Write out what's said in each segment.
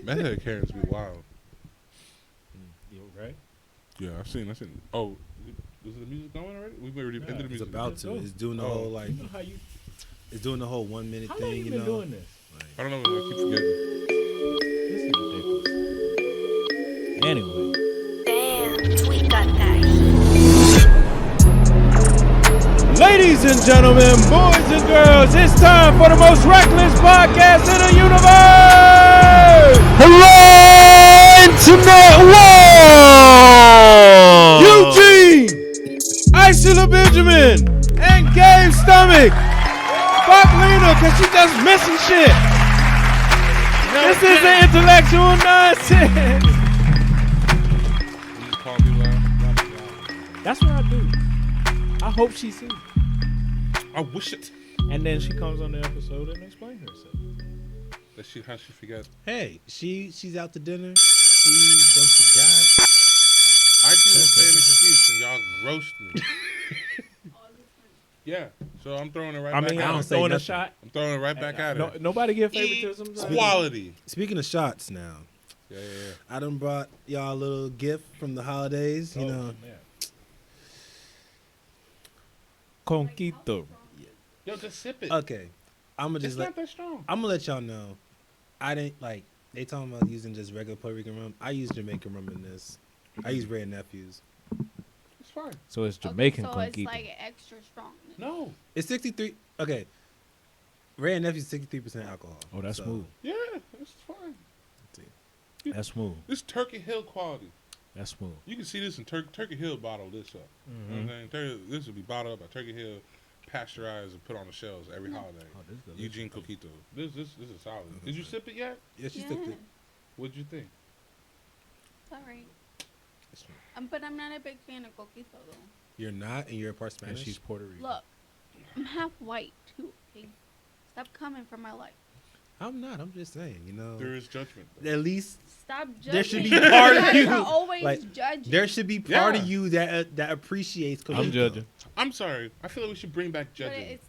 Meth head Karens be wild. You right? Yeah, I've seen. Oh, is the music going already? We've already ended the It's music. about to. It's doing the whole like. You know how you? It's doing the whole 1 minute How thing. long you been doing this? Like, I don't know. I keep forgetting. This is ridiculous. Anyway. Damn, Tweet got that. Ladies and gentlemen, boys and girls, it's time for the most reckless podcast in the universe! hello, internet world. Eugene, Isla Benjamin, and Gabe Stomach. Fuck Lena, cause she just missing shit. This is the intellectual nonsense. You just call me loud. That's what I do. I hope she sees. I wish it. And then she comes on the episode and explains herself. How she forget? Hey, she's out to dinner. She don't forgot. I do the same excuse and y'all roast me. Yeah, so I'm throwing it right back. I at don't her. throwing a shot. I'm throwing it right back at her. Nobody give favoritism. Quality. Speaking of shots, now Yeah. I done brought y'all a little gift from the holidays. You know, Conquito. Yo, just sip it. okay. I'm gonna It's just not that strong. I'm gonna let y'all know. I didn't like. They talking about using just regular Puerto Rican rum. I use Jamaican rum in this. I use Ray and Nephews. It's fine. So it's Jamaican so Conquito. it's like extra strong. No. It's 63. Okay. Ray and Nephews 63% alcohol. Oh, that's So, smooth. Yeah, it's fine. That's smooth. This Turkey Hill quality. That's smooth. You can see this in Turkey Hill bottle this up. You know what I'm saying? This would be bottled up by Turkey Hill, pasteurized and put on the shelves every holiday. Oh, this good. Eugene Coquito. This is solid. Did you sip it yet? Yeah, she Yeah, sipped it. What'd you think? it's alright. But I'm not a big fan of coquito though. You're not, and you're a part And Spanish. she's Puerto Rican. Look, I'm half white too. Okay, stop coming for my life. I'm not. I'm just saying. You know, There is judgment. Though. at least Stop judging. there should be part of guys you. are always Like, judging. there should be part Yeah. of you that appreciates. I'm Coquito. judging. I'm sorry. I feel like we should bring back But judging. it's,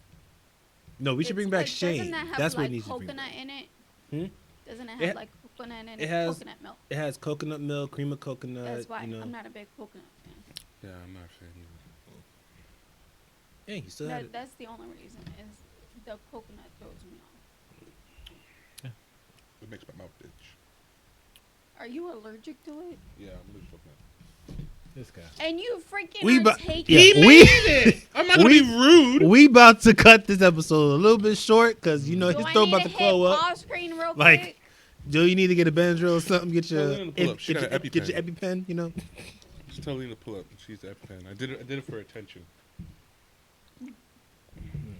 No, we should bring back shame. Doesn't that have That's like what needs to bring coconut back. in it? Hmm? Doesn't it It have ha- like coconut in it? it has- coconut milk. It has coconut milk, cream of coconut. That's why you know. I'm not a big coconut fan. Yeah, I'm not a fan either. Yeah, you still had it. That's the only reason is the coconut throws me off. It makes my mouth itch. Are you allergic to it? Yeah, I'm losing coconut. This guy. And you freaking We are bu- taking yeah, we I'm not gonna be rude. we about to cut this episode a little bit short because you know Do his I throat need about to to hit blow up. pause screen real Like, quick? Do you need to get a Benadryl or something? Get your Tell Lena to pull up. She got an get your EpiPen. You know. Just tell Lena to pull up. She's the EpiPen. I did it for attention.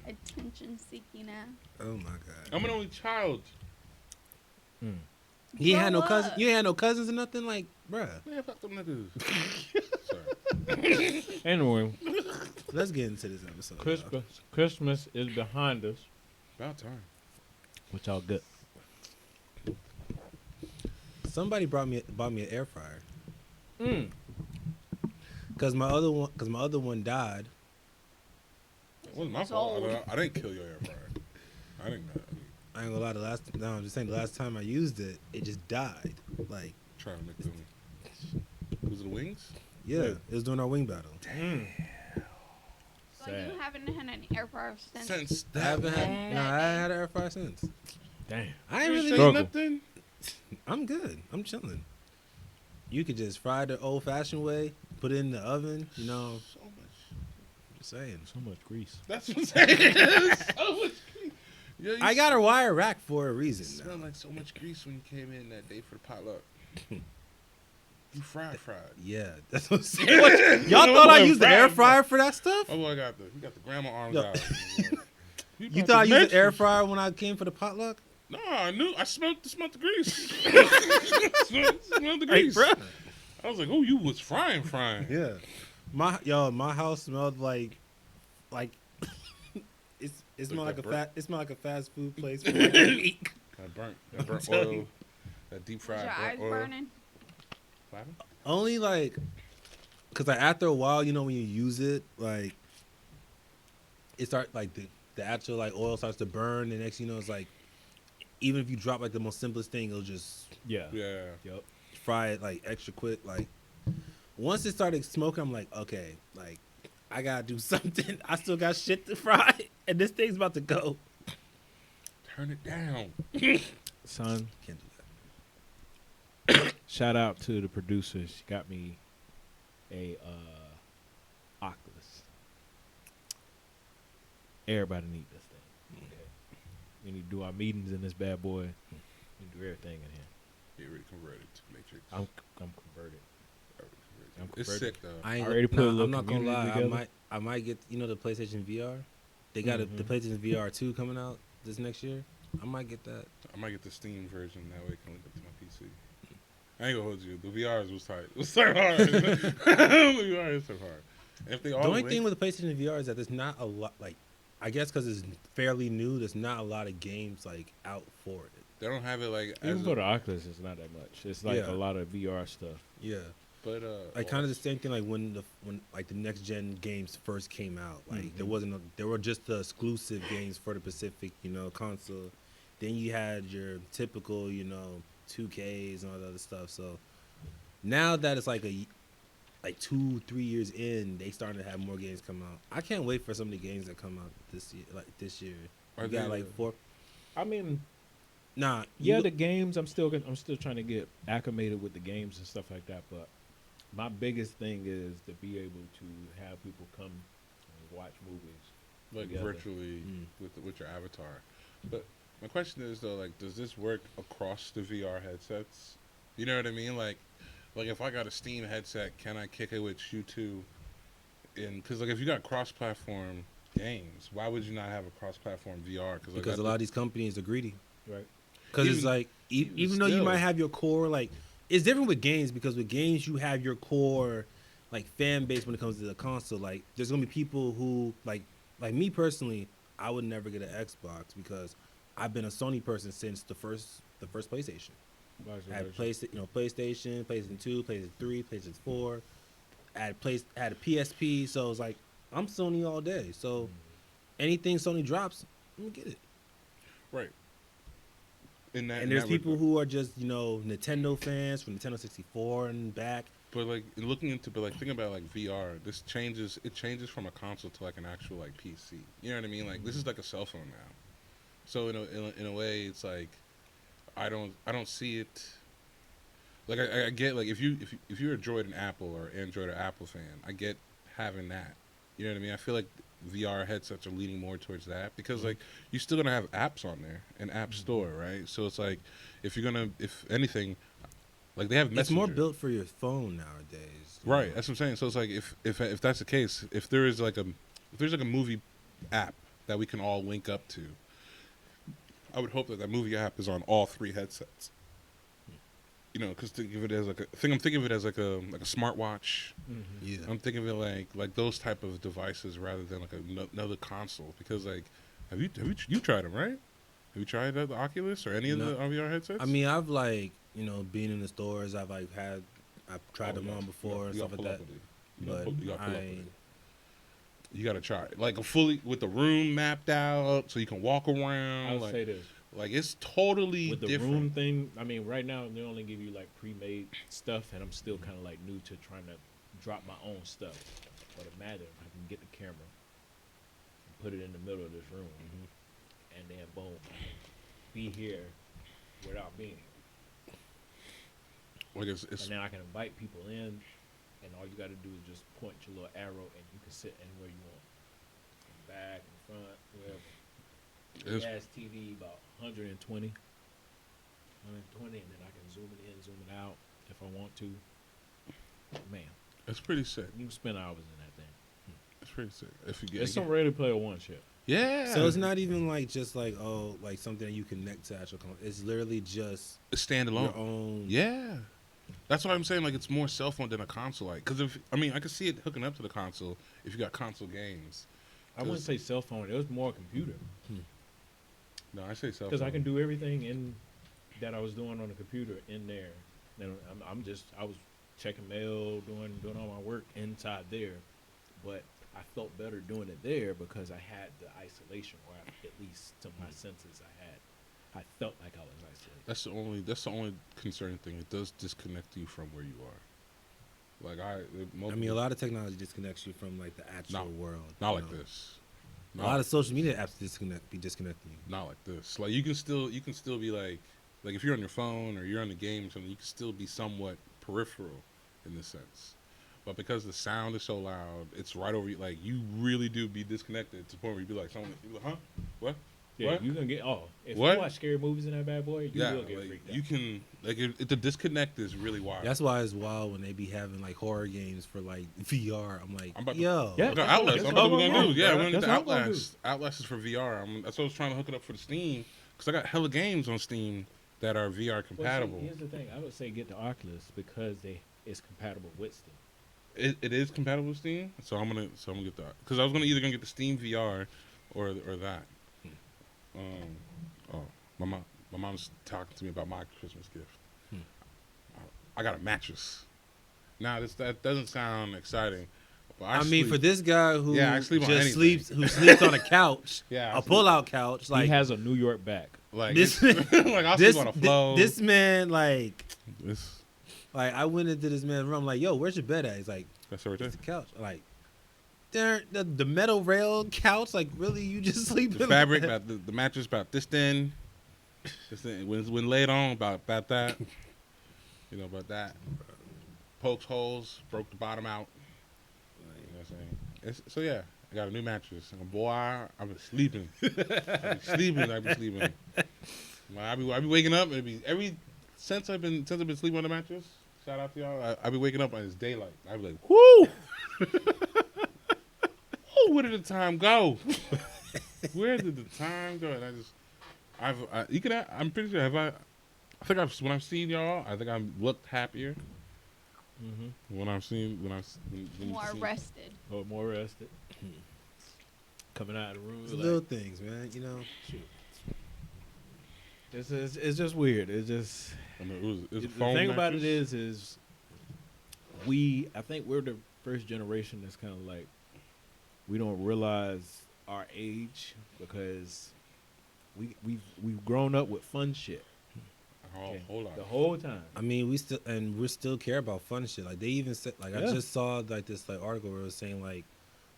Attention seeking ass. Oh my god. I'm an only child. You ain't had no Grow cousins. up. You ain't had no cousins or nothing. Like, bruh. Man, fuck them niggas. Sorry. Anyway, Let's get into this episode. y'all. Christmas is behind us, About time. which all good. Somebody bought me an air fryer Mm. because my other one died. It wasn't my It's fault. old. I didn't kill your air fryer. I didn't I ain't gonna lie. I'm just saying the last time I used it, it just died. Like, try to make them. Was it the wings? yeah, Yeah. it was during our wing battle. So you haven't had an air fryer since. Since I haven't had. No, I haven't had an air fryer since. Damn. I ain't You really. say Struggle. nothing? I'm good. I'm chilling. You could just fry the old-fashioned way, put it in the oven. You know, So much. just saying. So much grease. That's what I'm saying. So much grease. Yeah, you I got a wire rack for a reason. smelled like so much grease when you came in that day for the potluck. You fried. Yeah, that's what I'm saying. What, y'all thought I used the air fryer for that stuff? Oh, I got you got the grandma arms Yo. out. You thought I used the air fryer when I came for the potluck? No, I knew. I smelled the grease. smelled the Hey, grease. bruh. I was like, oh, you was frying. Yeah, my house smelled like it smelled like a fast food place. For like a week. That burnt telling oil, you. that deep Was fried your eyes oil. burning? What happened? Only like, cause like after a while, you know, when you use it, like it start like the actual like oil starts to burn. The next, you know, it's like even if you drop like the most simplest thing, it'll just Yeah. Yeah. Yep. fry it like extra quick. Like once it started smoking, I'm like, okay, like I gotta do something. I still got shit to fry, and this thing's about to go. Turn it down. Son, Can't do that. shout out to the producer. She got me a Oculus. Everybody need this thing. Okay. We need to do our meetings in this bad boy. We do everything in here. Get already converted to Matrix. I'm converted. I'm It's converted. sick though. I ain't already put a little I'm not gonna community lie. together. I might get the PlayStation VR. They got the PlayStation VR 2 coming out this next year. I might get that. I might get the Steam version. That way it can link up to my PC. I ain't gonna hold you. The VRs was tight. It was so hard. The VR is so hard. And if they all The only link, thing with the PlayStation VR is that there's not a lot. Like, I guess because it's fairly new, there's not a lot of games like out for it. they don't have it like Even as for the Oculus, it's not that much. It's like Yeah. a lot of VR stuff. Yeah, but like kind of the same thing. Like when like the next gen games first came out, like there were just the exclusive games for the Pacific, console. Then you had your typical, 2Ks and all the other stuff. So now that it's like 2-3 years in, they starting to have more games come out. I can't wait for some of the games that come out this year. Like this year, Are we got they, like 4. I mean, Nah, yeah, the games. I'm still trying to get acclimated with the games and stuff like that. But my biggest thing is to be able to have people come and watch movies like together. virtually with your avatar. But my question is though, like, does this work across the VR headsets? You know what I mean? Like if I got a Steam headset, can I kick it with you two? Because like if you got cross-platform games, why would you not have a cross-platform VR? because a lot of these companies are greedy. right? Because it's Even- like, even even though you still. might have your core, like, it's different with games because with games you have your core, like, fan base when it comes to the console. Like, there's gonna be people who, like me personally, I would never get an Xbox because I've been a Sony person since the first PlayStation. I had PlayStation, PlayStation 2, PlayStation 3, PlayStation 4. Had a PSP, so it's like I'm Sony all day. So anything Sony drops, I'm gonna get it. Right. And There's people who are just Nintendo fans from Nintendo 64 and back. But like think about like VR. This changes. It changes from a console to like an actual like PC. You know what I mean? Like this is like a cell phone now. So in a way, it's like I don't see it. Like I get like if you're a Droid and Apple or Android or Apple fan, I get having that. You know what I mean? I feel like VR headsets are leaning more towards that because like you're still gonna have apps on there, an app store, right? So it's like if anything, like they have It's more Messenger. built for your phone nowadays. Right, that's what I'm saying. So it's like if that's the case, if there's like a movie app that we can all link up to, I would hope that movie app is on all 3 headsets. Because I'm thinking of it as like a smartwatch. Yeah. I'm thinking of it like those type of devices rather than like another console. Because like, have you tried them, right? Have you tried the Oculus or any of the VR headsets? I mean, I've like been in the stores. I've tried them on You before and gotta stuff like pull that. up with it. You But gotta pull up with I it. You gotta try it. Like fully with the room mapped out, so you can walk around. I'll say this. Like it's totally With the different. room thing, I mean, right now they only give you like pre-made stuff, and I'm still kind of like new to trying to drop my own stuff. But imagine if I can get the camera and put it in the middle of this room, and then boom, I can be here without being here. Like it's And then I can invite people in, and all you got to do is just point your little arrow, and you can sit anywhere you want, in the back, in front, wherever. It's- Gas TV about 120, and then I can zoom it in, zoom it out if I want to. Man, it's pretty sick. you can spend hours in that thing. It's pretty sick. If you get It's some Ready Player One shit. yeah. So it's not even like just like like something that you connect to actual console. It's literally just It's standalone. your own. Yeah. That's why I'm saying like it's more cell phone than a console. Like, because I could see it hooking up to the console if you got console games. I wouldn't say cell phone. It was more computer No, I say cell phone. because I can do everything in that I was doing on the computer in there. And I was checking mail, doing all my work inside there, but I felt better doing it there because I had the isolation, or at least to my senses, I felt like I was isolated. That's the only concerning thing. It does disconnect you from where you are. Like I mean, a lot of technology disconnects you from like the actual world. not you like know? this. A lot of social media apps be disconnecting you. Not like this. Like you can still be like if you're on your phone or you're on the game or something, you can still be somewhat peripheral in this sense. But because the sound is so loud, it's right over you. Like you really do be disconnected to the point where you be like, someone, you be like, huh, what? Yeah, What? you gonna get if What? you watch scary movies in that bad boy, you will get like, freaked out. you can like if the disconnect is really wild. That's why it's wild when they be having like horror games for like VR. I'm like, I'm about to- yo, Yeah. I got Outlast. That's I'm about what to I'm gonna gonna do. Yeah, do, we're gonna get That's the what I'm gonna Outlast. Outlast is for VR. That's what I was trying to hook it up for the Steam because I got hella games on Steam that are VR compatible. Well, see, here's the thing. I would say get the Oculus because it's compatible with Steam. It is compatible with Steam, so I'm gonna get that because I was either gonna get the Steam VR or that. My mom's talking to me about my Christmas gift. I got a mattress. Now that doesn't sound exciting, but I mean, for this guy who I sleep on just anything. sleeps on a couch, Yeah, I a sleep- pull-out couch, like he has a New York back. like this- like I'll this, sleep on a flow. this man, like This I went into this man's room, like, yo, where's your bed at? He's like, that's right there. it's the couch. Like, there, the metal rail couch, like, really, you just sleep The in fabric, that? about the mattress about this thin. When laid on, about that. You know about that. Pokes holes, broke the bottom out. You know what I'm saying? So yeah, I got a new mattress. And boy, I've been sleeping. I've been sleeping. Well, I be waking up. Since I've been sleeping on the mattress. Shout out to y'all. I be waking up and it's daylight. I be like, whoo! Oh, where did the time go? Where did the time go? And I'm pretty sure. When I've seen y'all, I think I've looked happier. Mm-hmm. When More rested. Or more rested. Coming out of the room. It's like, little things, man. You know, it's just weird. It's just It's the foam thing about it mattress. is I think we're the first generation that's kind of like we don't realize our age because we've grown up with fun shit Whole lot. the whole time. I mean, we still care about fun shit. Like they even said, like I Yeah. just saw like this like article where it was saying like,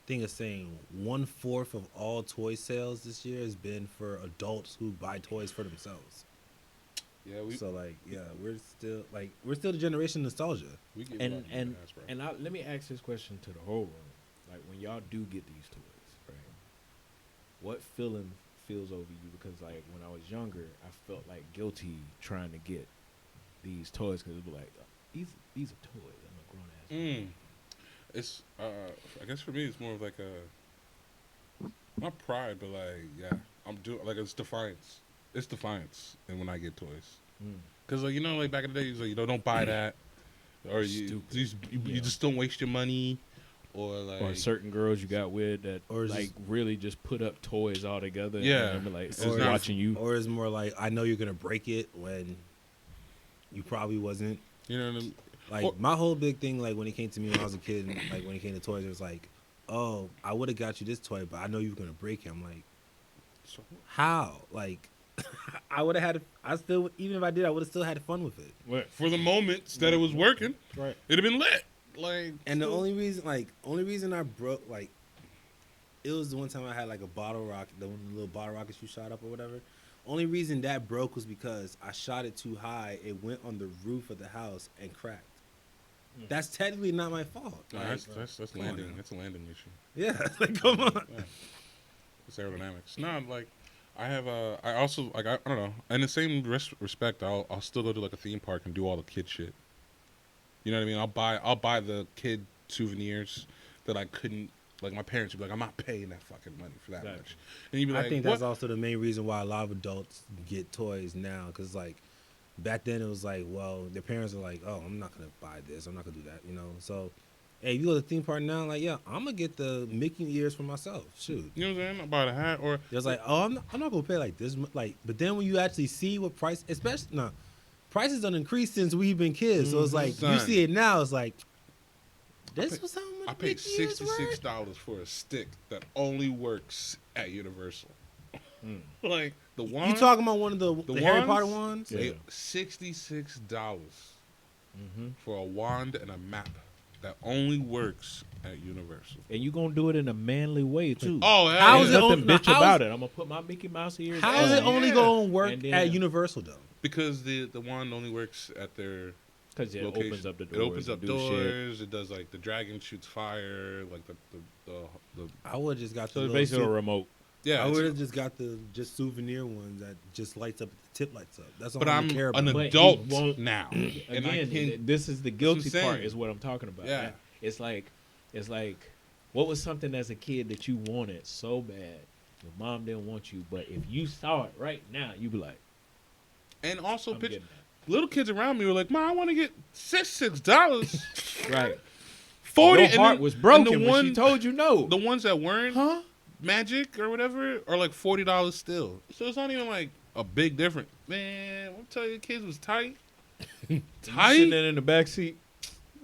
thing is saying 1/4 of all toy sales this year has been for adults who buy toys for themselves. Yeah, So like, yeah, we're still the generation nostalgia. we give And up on and that, bro. and let me ask this question to the whole room: like when y'all do get these toys, right? What feeling feels over you? Because like when I was younger, I felt like guilty trying to get these toys because it was like these are toys. I'm a grown ass. man. It's I guess for me it's more of like a not pride, but like I'm doing like it's defiance. It's defiance, and when I get toys, because like like back in the day, like don't buy that, or you just don't waste your money, or like Or certain girls you got with that Or is like really just put up toys all together. Yeah. and be like It's or not- watching you. Or it's more like I know you're gonna break it when you probably wasn't. you know what I mean? Like Or- my whole big thing, like when it came to me when I was a kid, and, like when it came to toys, it was like, oh, I would have got you this toy, but I know you were gonna break it. I'm like, So, how? Like, I would have had. Even if I did, I would have still had fun with it. for the moments that it was working, Right. it'd have been lit. Like, And the only reason I broke, like, it was the one time I had like a bottle rocket, the little bottle rockets you shot up or whatever. Only reason that broke was because I shot it too high. It went on the roof of the house and cracked. That's technically not my fault. no, Like, that's come on landing. now. That's a landing issue. Yeah, like come on. Yeah. It's aerodynamics. No, like I have I also like I don't know. In the same respect, I'll still go to like a theme park and do all the kid shit. You know what I mean? I'll buy the kid souvenirs that I couldn't. Like my parents would be like, I'm not paying that fucking money for that Exactly. much. And you'd be like, I think what? that's also the main reason why a lot of adults get toys now, because like back then it was like, well, their parents are like, oh, I'm not gonna buy this, I'm not gonna do that, you know. So, hey, you go to the theme park now, like, yeah, I'm gonna get the Mickey ears for myself. Shoot, You know what I'm saying? I'll buy a hat or it's like, oh, I'm not gonna pay like this, like. But then when you actually see what price, especially now, prices done increased since we've been kids. So it's like you Son. see it now, it's like, this paid- was how much I paid Mickey ears were? $66 for a stick that only works at Universal. Like the wand. You talking about one of the Harry wands? Potter ones? They $66 for a wand and a map that only works at Universal. And you gonna do it in a manly way too. Oh, hell How yeah. is it Nothing on- bitch now, how's- about it. I'm gonna put my Mickey Mouse here. How is it only yeah. going to work And then- at Universal though? Because the wand only works at their Because it location. opens up the doors. It opens up and do shit. doors. It does like the dragon shoots fire. Like the I would have just got So the it's little basically a remote. yeah. I it's- would have just got the souvenir ones that just lights up. The tip lights up. That's all but I I'm care an about. But he adult won't- now, and I Again, can. this is the what I'm guilty part. saying. Is what I'm talking about. Yeah. Right? It's like, what was something as a kid that you wanted so bad? Your mom didn't want you, but if you saw it right now, you'd be like, And also, I'm picture getting little kids around me were like, "Mom, I want to get $6. that. Right. 40 Your heart and was and broken when she told you no. The ones that weren't Huh? magic or whatever are like $40 still. So it's not even like a big difference. Man, I'm telling you, kids was tight. Sitting Tight. there in the back seat.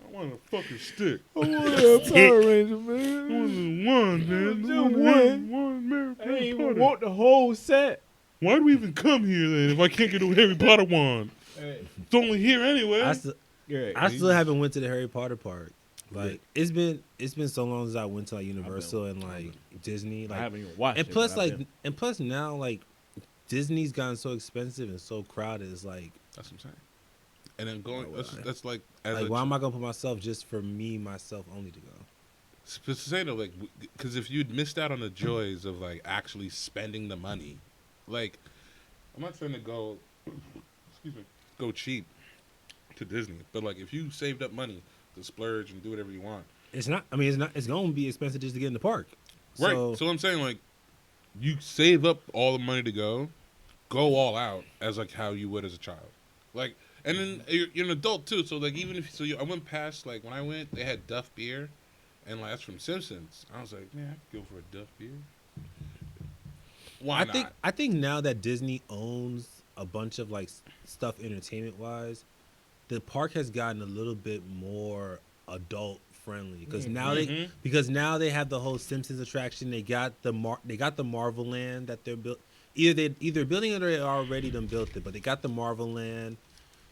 I want a fucking stick. I want a Power Ranger, man. I want one, man. Just I want one. one, man. I ain't even want the whole set. Why do we even come here then if I can't get a Harry Potter wand? Hey. It's only here anyway. I still haven't went to the Harry Potter park. Like it's been so long since I went to like Universal and like Disney. I Like haven't even watched and it. plus but I've like been- and plus now like Disney's gotten so expensive and so crowded. It's like That's what I'm saying. And then going, Oh, that's like, as like a why am I gonna put myself just for me myself only to go? to say though, like, because if you'd missed out on the joys of like actually spending the money, like, I'm not saying to go, excuse me, go cheap to Disney, but like if you saved up money to splurge and do whatever you want, It's not. I mean, it's not. It's gonna be expensive just to get in the park. right? So, So I'm saying like, you save up all the money to go all out as like how you would as a child, like, and then you're an adult too. So like even if I went past like when I went, they had Duff beer, and like that's from Simpsons. I was like, man, I could go for a Duff beer. Why not? I think now that Disney owns a bunch of like stuff entertainment wise, the park has gotten a little bit more adult friendly because now they have the whole Simpsons attraction. They got the Marvel Land that they're built. Either building it or they already done built it, but they got the Marvel Land.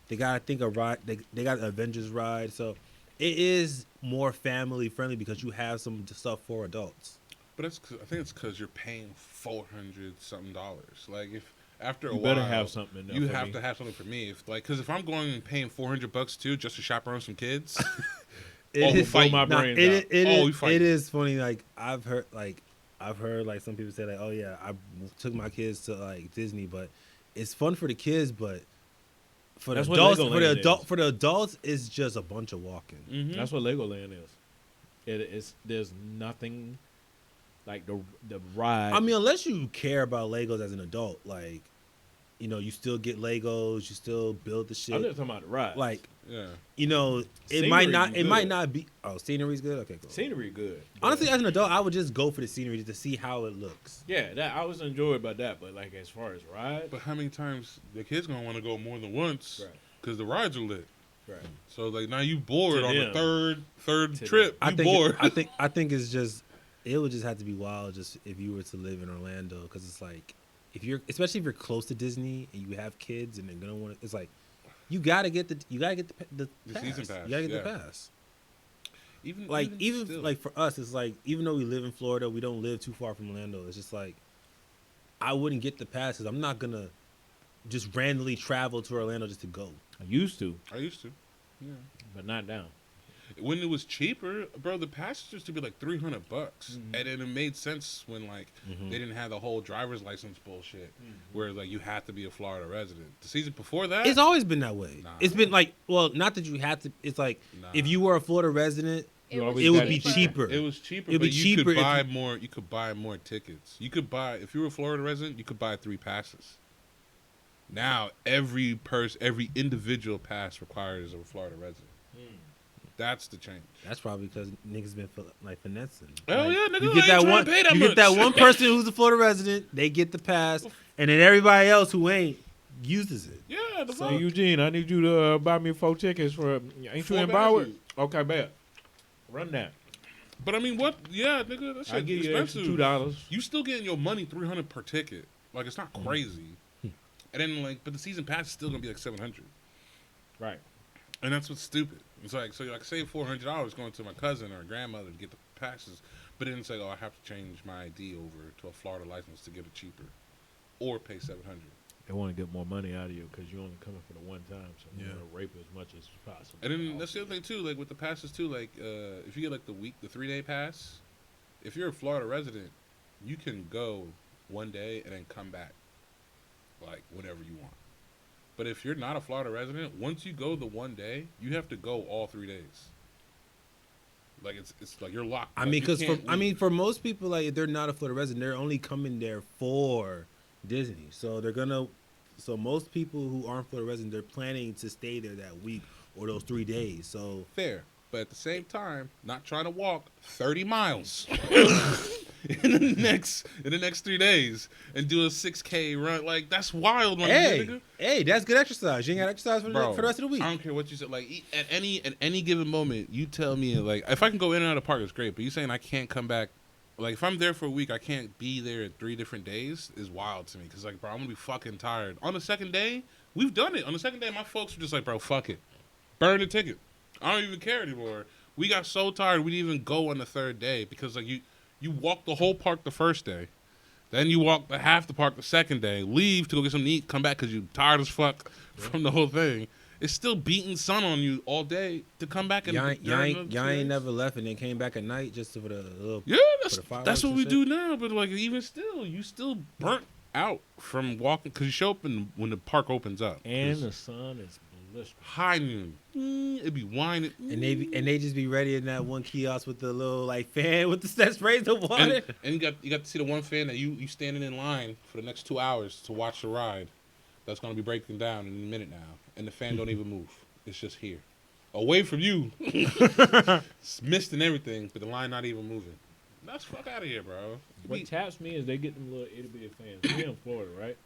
They got, I think, a ride. They got an Avengers ride, so it is more family friendly because you have some stuff for adults. But I think it's because you're paying $400 something. Like if after a You while, better have something in there you for have me. to have something for me. Because if I'm going and paying $400 too just to chaperone some kids, It we is- fight. my nah, brains it- out. it Oh, is- we fight. it is funny. Like I've heard like some people say like, oh yeah, I took my kids to like Disney, but it's fun for the kids, but for That's the what adults, Legoland is. for the adults, it's just a bunch of walking. Mhm. That's what Legoland is. There's nothing like the ride. I mean, unless you care about Legos as an adult, like, you know, you still get Legos, you still build the shit. I'm just talking about the ride. Like, Yeah. you know, it Scenery might not is good. be. Oh, scenery's good. Okay, cool. scenery good. but- Honestly, as an adult, I would just go for the scenery to see how it looks. yeah, that I was enjoyed by that. But like as far as ride, But how many times the kids gonna want to go more than once? Right. Because the rides are lit. right? So like now you bored To on them. the third To trip. I You think bored. I think it's just it would just have to be wild just if you were to live in Orlando because it's like especially if you're close to Disney and you have kids and they're gonna want it's like you gotta get the The pass. season pass, You gotta get yeah. the pass. even still. Like for us, it's like even though we live in Florida, we don't live too far from Orlando. It's just like I wouldn't get the passes. I'm not gonna just randomly travel to Orlando just to go. I used to, I used to. Yeah. but not now. When it was cheaper, bro, the passes used to be like $300, Mhm. and then it made sense when like they didn't have the whole driver's license bullshit, where like you had to be a Florida resident. The season before that, It's always been that way. Nah. It's been like not that you have to. It's like Nah. if you were a Florida resident, You was always it would gotta be cheaper. cheaper. it was cheaper, It'd but be you cheaper could if buy you- more. You could buy more tickets. You could buy if you were a Florida resident, you could buy 3 passes. Now every individual pass requires a Florida resident. That's the change. That's probably because niggas been like finessing. Hell Like, yeah, nigga, You I get ain't that trying one. to pay that You get that much. one person who's a Florida resident. They get the pass, and then everybody else who ain't uses it. Yeah, the So fuck. Eugene, I need you to buy me 4 tickets for. Ain't you 4 in Broward? passes. Okay, bet. Run that. But I mean, what? Yeah, nigga, that shit I give you expensive. extra $2. You still getting your money $300 per ticket. Like it's not crazy. And then like, but the season pass is still gonna be like $700, Right. and that's what's stupid. It's like so like save $400 going to my cousin or grandmother to get the passes, but then it's like, oh, I have to change my ID over to a Florida license to get it cheaper, or pay $700. They want to get more money out of you because you're only coming for the one time, so you Yeah. want to rape as much as possible. And then that's the other thing too, like with the passes too, like if you get like the 3-day pass, if you're a Florida resident, you can go one day and then come back, like whenever you want. But if you're not a Florida resident, once you go the one day, you have to go all 3 days. Like it's like you're locked. I Like, mean, you because can't leave. for most people, like if they're not a Florida resident, they're only coming there for Disney. So they're gonna. So most people who aren't Florida resident, they're planning to stay there that week or those 3 days. So Fair, but at the same time, not trying to walk 30 miles in the next 3 days and do a 6K run. Like that's wild, my nigga. hey, that's good exercise. You ain't got exercise for Bro, for the rest of the week. I don't care what you said. Like at any given moment, you tell me like if I can go in and out of the park, it's great. But you saying I can't come back. Like if I'm there for a week, I can't be there at 3 different days is wild to me. Cause like, bro, I'm gonna be fucking tired. On the second day, we've done it. On the second day, my folks were just like, bro, fuck it, burn the ticket. I don't even care anymore. We got so tired we didn't even go on the third day because like you walk the whole park the first day, then you walk the half the park the second day, leave to go get something to eat, come back because you tired as fuck from the whole thing. It's still beating sun on you all day to come back and Y'all ain't never left and then came back at night just for the little. Yeah, for the fireworks that's what and we shit? do now. But like even still, you still burnt out from walking because you show up when the park opens up. And It's the sun is blistering. high noon. It'd be whining. And they just be ready in that one kiosk with the little like fan with the that sprays the water. And you got to see the one fan that you standing in line for the next 2 hours to watch the ride. That's gonna be breaking down in a minute now, and the fan don't even move. It's just here, away from you. It's mist and everything, but the line not even moving. That's fuck out of here, bro. What taps me is they get them little itty bitty fans. We in Florida, right?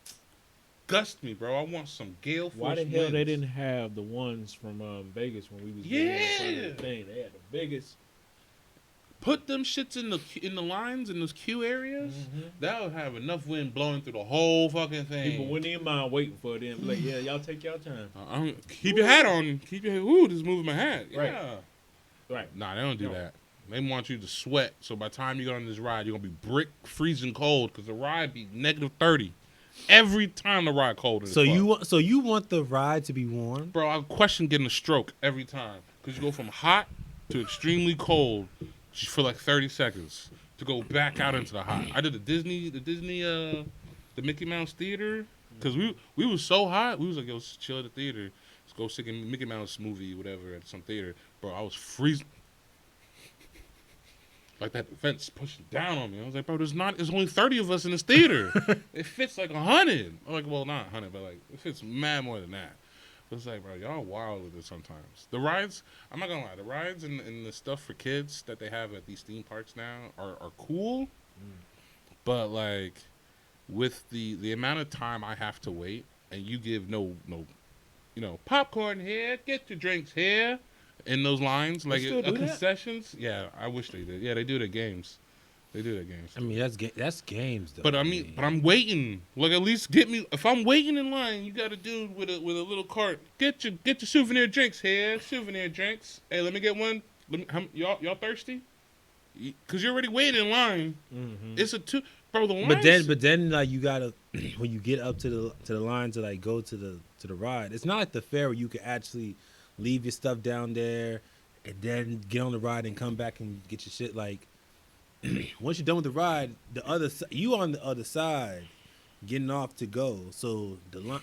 Gust me, bro. I want some gale force Why the hell winds. they didn't have the ones from Vegas when we was Yeah. going in front of the thing? They had the biggest. Put them shits in the lines in those queue areas. That would have enough wind blowing through the whole fucking thing. People wouldn't even mind waiting for it. Then be like, yeah, y'all take your time. Keep your hat on. Keep your ooh, just moving my hat. Right. Yeah. Right. Nah, they don't do No. that. They want you to sweat. So by the time you get on this ride, you're gonna be brick freezing cold because the ride be -30 every time the ride cold. So you want the ride to be warm? bro, I question getting a stroke every time because you go from hot to extremely cold for like 30 seconds to go back out into the hot. I did the Mickey Mouse theater because we was so hot. We was like, yo, let's chill at the theater. Let's go see a Mickey Mouse movie, whatever, at some theater. Bro, I was freezing. Like that fence pushing down on me. I was like, bro, there's only 30 of us in this theater. It fits like 100. I'm like, well, not 100, but like it fits mad more than that. But it's like, bro, y'all wild with it sometimes. The rides, I'm not gonna lie, the rides and the stuff for kids that they have at these theme parks now are cool. But like with the amount of time I have to wait and you give no popcorn here, get your drinks here. In those lines, like still do that? concessions, yeah, I wish they did. Yeah, they do it at games. They do it at games. I mean, that's games though. But I'm waiting. Like at least get me. If I'm waiting in line, you got a dude with a little cart. Get your souvenir drinks here. Souvenir drinks. Hey, let me get one. Y'all thirsty? Cause you're already waiting in line. It's a two, bro. The lines. But then like you gotta when you get up to the line to like go to the ride. It's not like the fair where you can actually leave your stuff down there and then get on the ride and come back and get your shit. Like once you're done with the ride, you on the other side getting off to go. So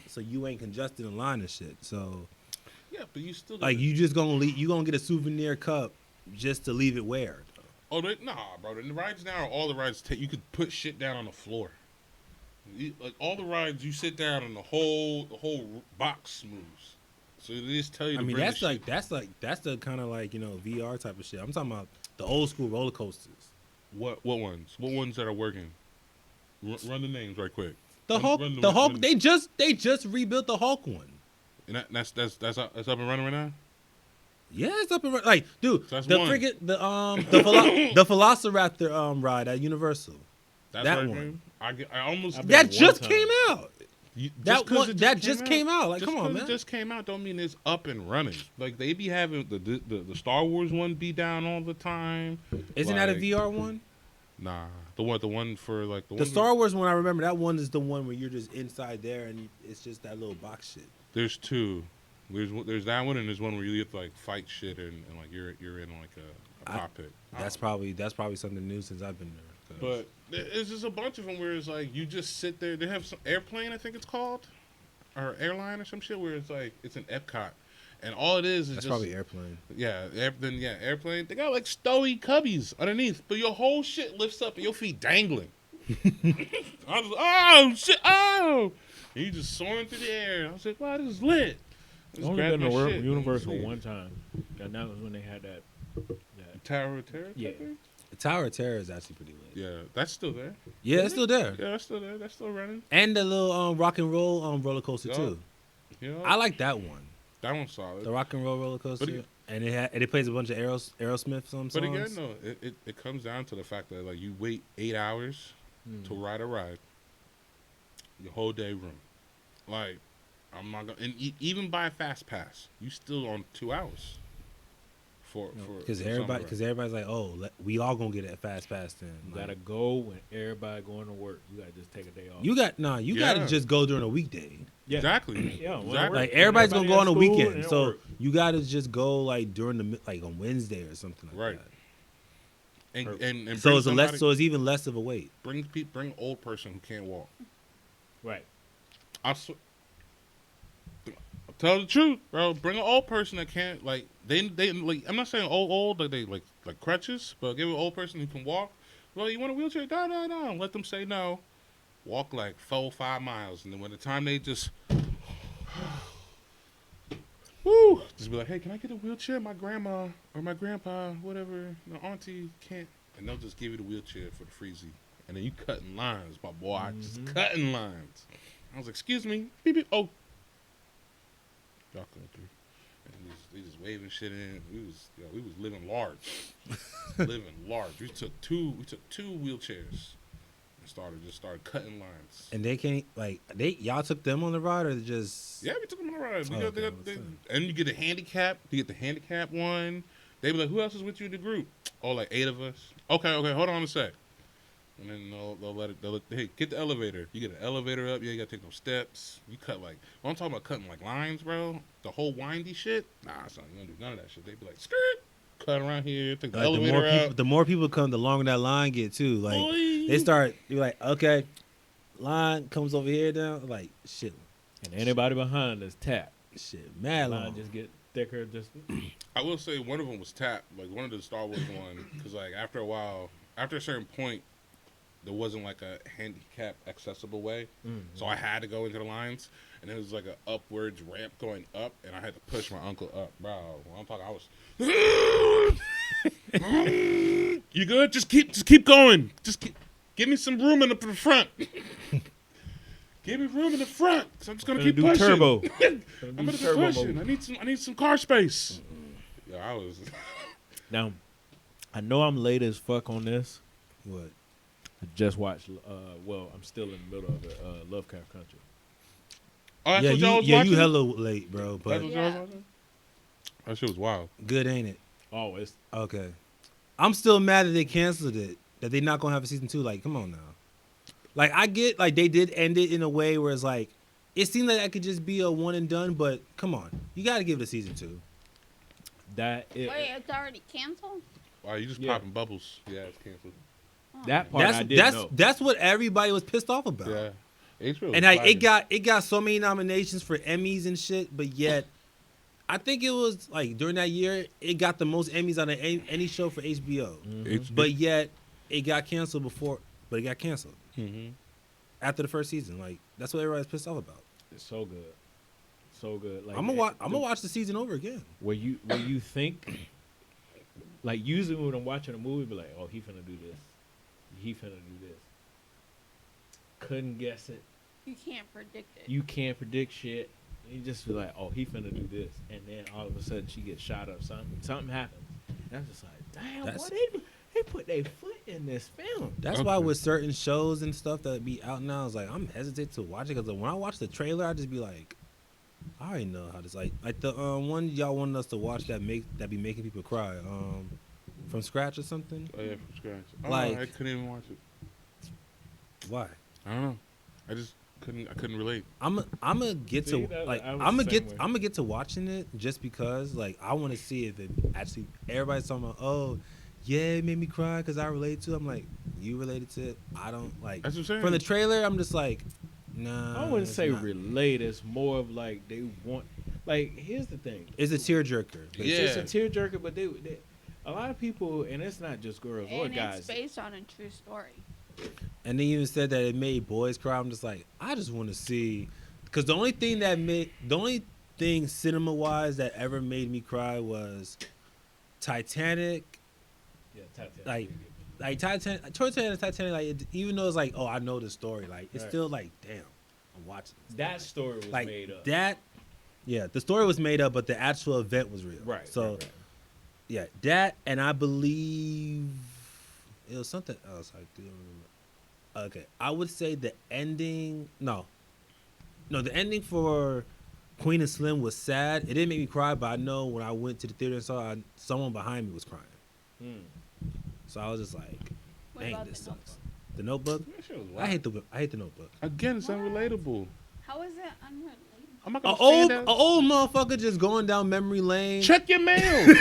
so you ain't congested in line and shit. So yeah, but you still like you just gonna leave. You gonna get a souvenir cup just to leave it where? Oh nah, bro. The rides now, all the rides you could put shit down on the floor. Like all the rides, you sit down and the whole box moves. So they just tell you. I mean, that's the kind of like VR type of shit. I'm talking about the old school roller coasters. What ones? What ones that are working? Run the names right quick. The Hulk. The Hulk. They just rebuilt the Hulk one. And that's up and running right now. Yeah, it's up and running. Like, dude, So that's the one. friggin' the Velociraptor ride at Universal. That's That right, one. man. I almost I've That been just one came time. out. just 'cause it That just came out. Like, just come on, 'cause man. it just came out don't mean it's up and running. Like they be having the Star Wars one be down all the time. Isn't that a Like, VR one? Nah, the one for like The one Star Wars one, I remember that one is the one where you're just inside there and it's just that little box shit. There's two. There's that one and there's one where you have to like fight shit and like you're in like a cockpit. That's probably something new since I've been there. 'cause- But it's just a bunch of them where it's like you just sit there. They have some airplane, I think it's called, or airline or some shit where it's like it's an Epcot, and all it is that's just probably airplane. airplane. They got like stowy cubbies underneath, but your whole shit lifts up and your feet dangling. I was oh shit oh, and you just soaring through the air. I was like, wow, this is lit. I've only been to Universal one time, and that was when they had that. Tower of Terror. Yeah. The Tower of Terror is actually pretty lit. Yeah, that's still there. Yeah, it's still there. Yeah, that's still there. That's still running. And the little rock and roll roller coaster Yup. too. Yeah, I like that one. that one's solid. The rock and roll roller coaster. But And it plays a bunch of Aerosmith songs. But again, no, it comes down to the fact that like you wait 8 hours to ride a ride, your whole day room. Like I'm not gonna, and even buy a fast pass, you still on 2 hours. Because for everybody's like, oh, we all gonna get a fast pass then. You Like, gotta go when everybody going to work. You gotta just take a day off. you gotta just go during a weekday. Yeah. Exactly. Yeah, when Exactly. Like everybody's gonna go on a Everybody at school weekend, and so work. you gotta just go like during on Wednesday or something like Right. that. And So bring it's somebody- so it's even less of a wait. bring old person who can't walk. Right. I'll tell the truth, bro. Bring an old person that can't like they like. I'm not saying old like they like crutches, but give an old person who can walk. Well, you want a wheelchair? No. Let them say no. Walk like 4-5 miles, and then when the time they just, woo, just be like, hey, can I get a wheelchair? My grandma or my grandpa, whatever, my auntie can't, and they'll just give you the wheelchair for the freezy, and then you cutting lines, my boy, just cutting lines. I was like, excuse me, beep beep. Oh. Y'all come through. And they just waving shit in. We was living large. We took two wheelchairs and started cutting lines. And they can't y'all took them on the ride or just Yeah, we took them on a ride. Okay, And you get a handicap. You get the handicap one. They be like, who else is with you in the group? Oh, like 8 of us. Okay, hold on a sec. And then they'll hey, get the elevator. You get an elevator up. Yeah, you got to take those steps. You cut like, when I'm talking about cutting like lines, bro, the whole windy shit, nah, son, you don't do none of that shit. They be like, skirt, cut around here, take the elevator out. the more people come, the longer that line get too. Like they start, you're like, okay, line comes over here now. Like shit, And anybody behind us tap. shit, mad Line long. just get thicker. Just I will say one of them was tapped, like one of the Star Wars one, because like after a while, after a certain point, there wasn't like a handicap accessible way, so I had to go into the lines, and it was like a upwards ramp going up, and I had to push my uncle up, bro. When I'm talking, I was, you good? Just keep going. Give me some room in the front. Give me room in the front, cause I'm just gonna keep do pushing. turbo. I'm gonna keep pushing. I need some car space. Yeah, I was. Now, I know I'm late as fuck on this. What? I just watched. I'm still in the middle of it. Lovecraft Country. Oh, that's Yeah, what y'all was you watching? hella late, bro. But That's what y'all was watching? That shit was wild. good, ain't it? Oh, it's Okay. I'm still mad that they canceled it. That they not gonna have a season 2. Like, come on now. Like, I get like they did end it in a way where it's like it seemed like that could just be a one and done, but come on, you got to give it a season 2. that. Wait, it's already canceled? Wow, you just Yeah. popping bubbles. Yeah, it's canceled. That part I didn't know. That's what everybody was pissed off about. Yeah. HBO And was like fire. it got so many nominations for Emmys and shit, but yet I think it was like during that year it got the most Emmys out of any show for HBO. But yet it got canceled but it got canceled after the first season. Like that's what everybody's pissed off about. It's so good, so good. Like I'm gonna watch the season over again. Where you think, like usually when I'm watching a movie, be like, oh, he finna do this, he finna do this. Couldn't guess it. You can't predict it. You can't predict shit. You just feel like, oh, he finna do this, and then all of a sudden she gets shot up. Something happens. And I'm just like, damn, That's- what they put their foot in this film. That's why with certain shows and stuff that be out now, it's like I'm hesitant to watch it because when I watch the trailer, I just be like, I already know how this like the one y'all wanted us to watch that be making people cry from scratch or something. Oh yeah, from scratch. Oh, Like- I couldn't even watch it. Why? I don't know. I just couldn't. I couldn't relate. I'm gonna get See, to that- like I was I'm the gonna same get way. I'm gonna get to watching it just because like I want to see if it actually everybody's talking about yeah it made me cry because I relate to it. I'm like you related to it. I don't like That's what I'm saying. from the trailer. I'm just like nah. I wouldn't it's say not. relate. It's more of like they want. Like here's the thing. It's a tearjerker. Yeah. It's a tearjerker, but they a lot of people, and it's not just girls or And guys. it's based on a true story. And they even said that it made boys cry. I'm just like, I just want to see, because the only thing cinema wise that ever made me cry was Titanic. Yeah, Like Titanic, Titanic. Like even though it's like, oh, I know the story. Like it's Right. still like, damn, I'm watching this. that story was Like made up. that. Yeah, the story was made up, but the actual event was real. Right. So right. yeah, that, and I believe it was something else. I do remember. Okay, I would say the ending. No, the ending for Queen and Slim was sad. It didn't make me cry, but I know when I went to the theater and saw it, someone behind me was crying. Mm. So I was just like, What dang, about this the sucks. The Notebook. That shit was I hate the Notebook. Again, it's What? unrelatable. How is it unrelatable? I'm not A gonna stand old there. motherfucker just going down memory lane. Check your mail.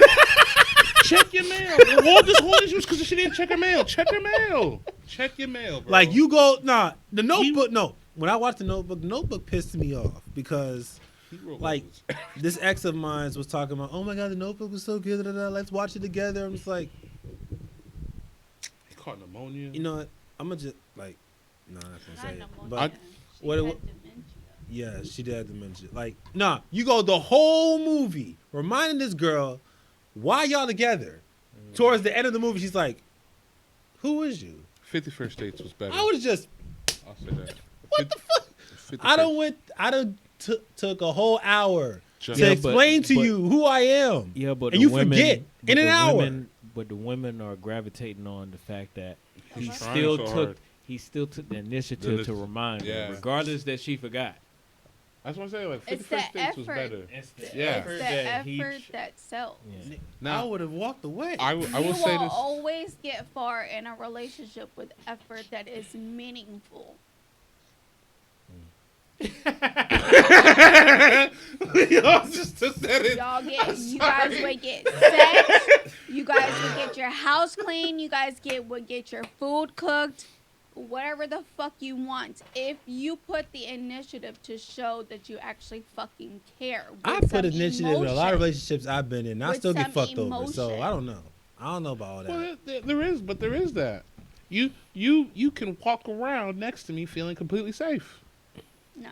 Check your mail. Hold this whole issue because she didn't check her mail. Check her mail. Check your mail, bro. Like you go, the Notebook. No, when I watched the Notebook pissed me off because He wrote like letters. this ex of mine was talking about, oh my god, the Notebook was so good. Let's watch it together. I'm just like, He caught pneumonia. you know what? I'm gonna just like, nah, I'm not gonna say it. Not But pneumonia. She what had it- dementia. yeah, she did have dementia. Like, nah, you go the whole movie reminding this girl why y'all together. Towards the end of the movie, she's like, who is you? 51st Dates was better. I would have just, I'll say that. what the fuck? 51st. I done took a whole hour Just- to Yeah, but- explain to but- you who I am. Yeah, but And the you women, forget but in an the hour. women- but the women are gravitating on the fact that he He's trying still so took hard. he still took the initiative to remind Yeah. her, regardless that she forgot. That's what I'm saying. Like It's 51st the Dates was effort. better. It's the Yeah. It's the effort that sells. Yeah. Now, would have walked away. I You will will say this. always get far in a relationship with effort that is meaningful. Y'all just took that in. Y'all get, you guys would get sex. You guys would get your house clean. You guys would get your food cooked. Whatever the fuck you want. If you put the initiative to show that you actually fucking care. with I put some initiative in a lot of emotion. relationships I've been in. I With still get some fucked over. So emotion. I don't know. I don't know about all that. Well, there is that. You can walk around next to me feeling completely safe. No.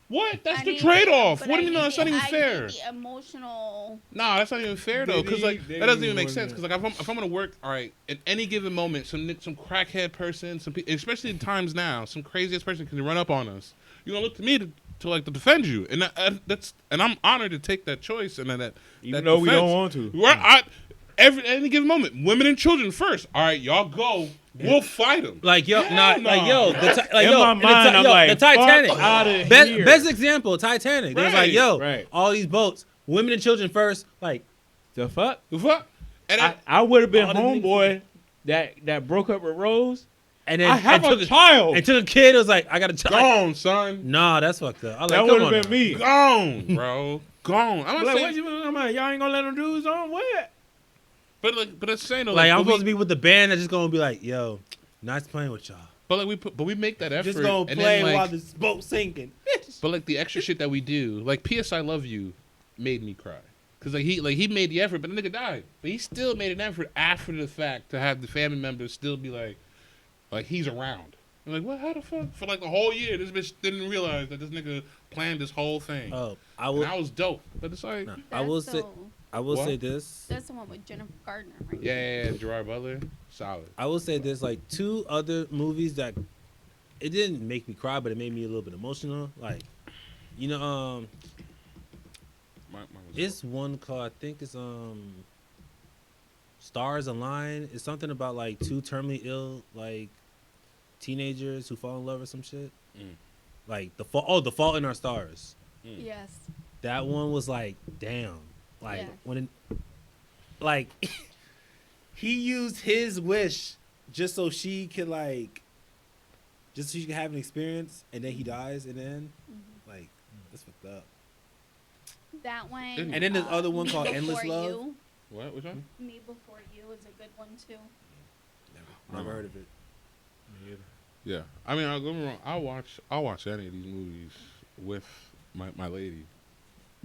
What? That's I the need- trade-off. but What do I you mean? No, need that's not the- even I fair. need the emotional. Nah, that's not even fair though, because like They that doesn't need even make more sense. than Because like if I'm gonna work, all right, at any given moment, some crackhead person, especially in times now, some crazy ass person can run up on us. You're gonna look to me to defend you, and and I'm honored to take that choice and that Even that though we defense. don't want to. Right, any given moment, women and children first. All right, y'all go. We'll fight them. Like yo, Hell like no. yo, In my mind, I'm like, the Titanic. fuck outta Best, here. best example, Titanic. They was like, Right, yo, right. all these boats, women and children first. Like, The fuck? The fuck? And I would have been all the homeboy that broke up with Rose. and then I have and a took child. and took a kid. It was like, I got a child. gone, son. Nah, that's fucked up. I was That like, would come on have been now. me. Gone, bro. Gone. I'm not Like, saying, what you mean? I'm like, y'all ain't gonna let them dudes on what? but it's saying though, Like I'm but supposed to be with the band that's just gonna be like, yo, nice playing with y'all. But we make that effort. Just gonna and play then, like, while this boat's sinking. But like the extra shit that we do, like P.S. I Love You, made me cry. Cause he made the effort, but the nigga died. But he still made an effort after the fact to have the family members still be like he's around. I'm like, what? How the fuck? For like the whole year, this bitch didn't realize that this nigga planned this whole thing. Oh, I And will. that was dope. But it's like, Nah, I will That's say. the- I will What? say this. That's the one with Jennifer Gardner, right? yeah, Gerard Butler, solid. I will say there's like two other movies that it didn't make me cry, but it made me a little bit emotional. Like, you know, Mine was it's one called I think it's Stars Align. It's something about like two terminally ill like teenagers who fall in love or some shit. Mm. Like the Fault in Our Stars. Yes. That one was like, damn. Like Yeah. when like he used his wish just so she could have an experience, and then he dies in the end. Like, that's fucked up. That one. And then there's other one called Me Endless Before Love. You. What? Which one? Me Before You is a good one too. Never heard of it. Yeah. I mean, don't get me wrong. I'll watch any of these movies with my lady.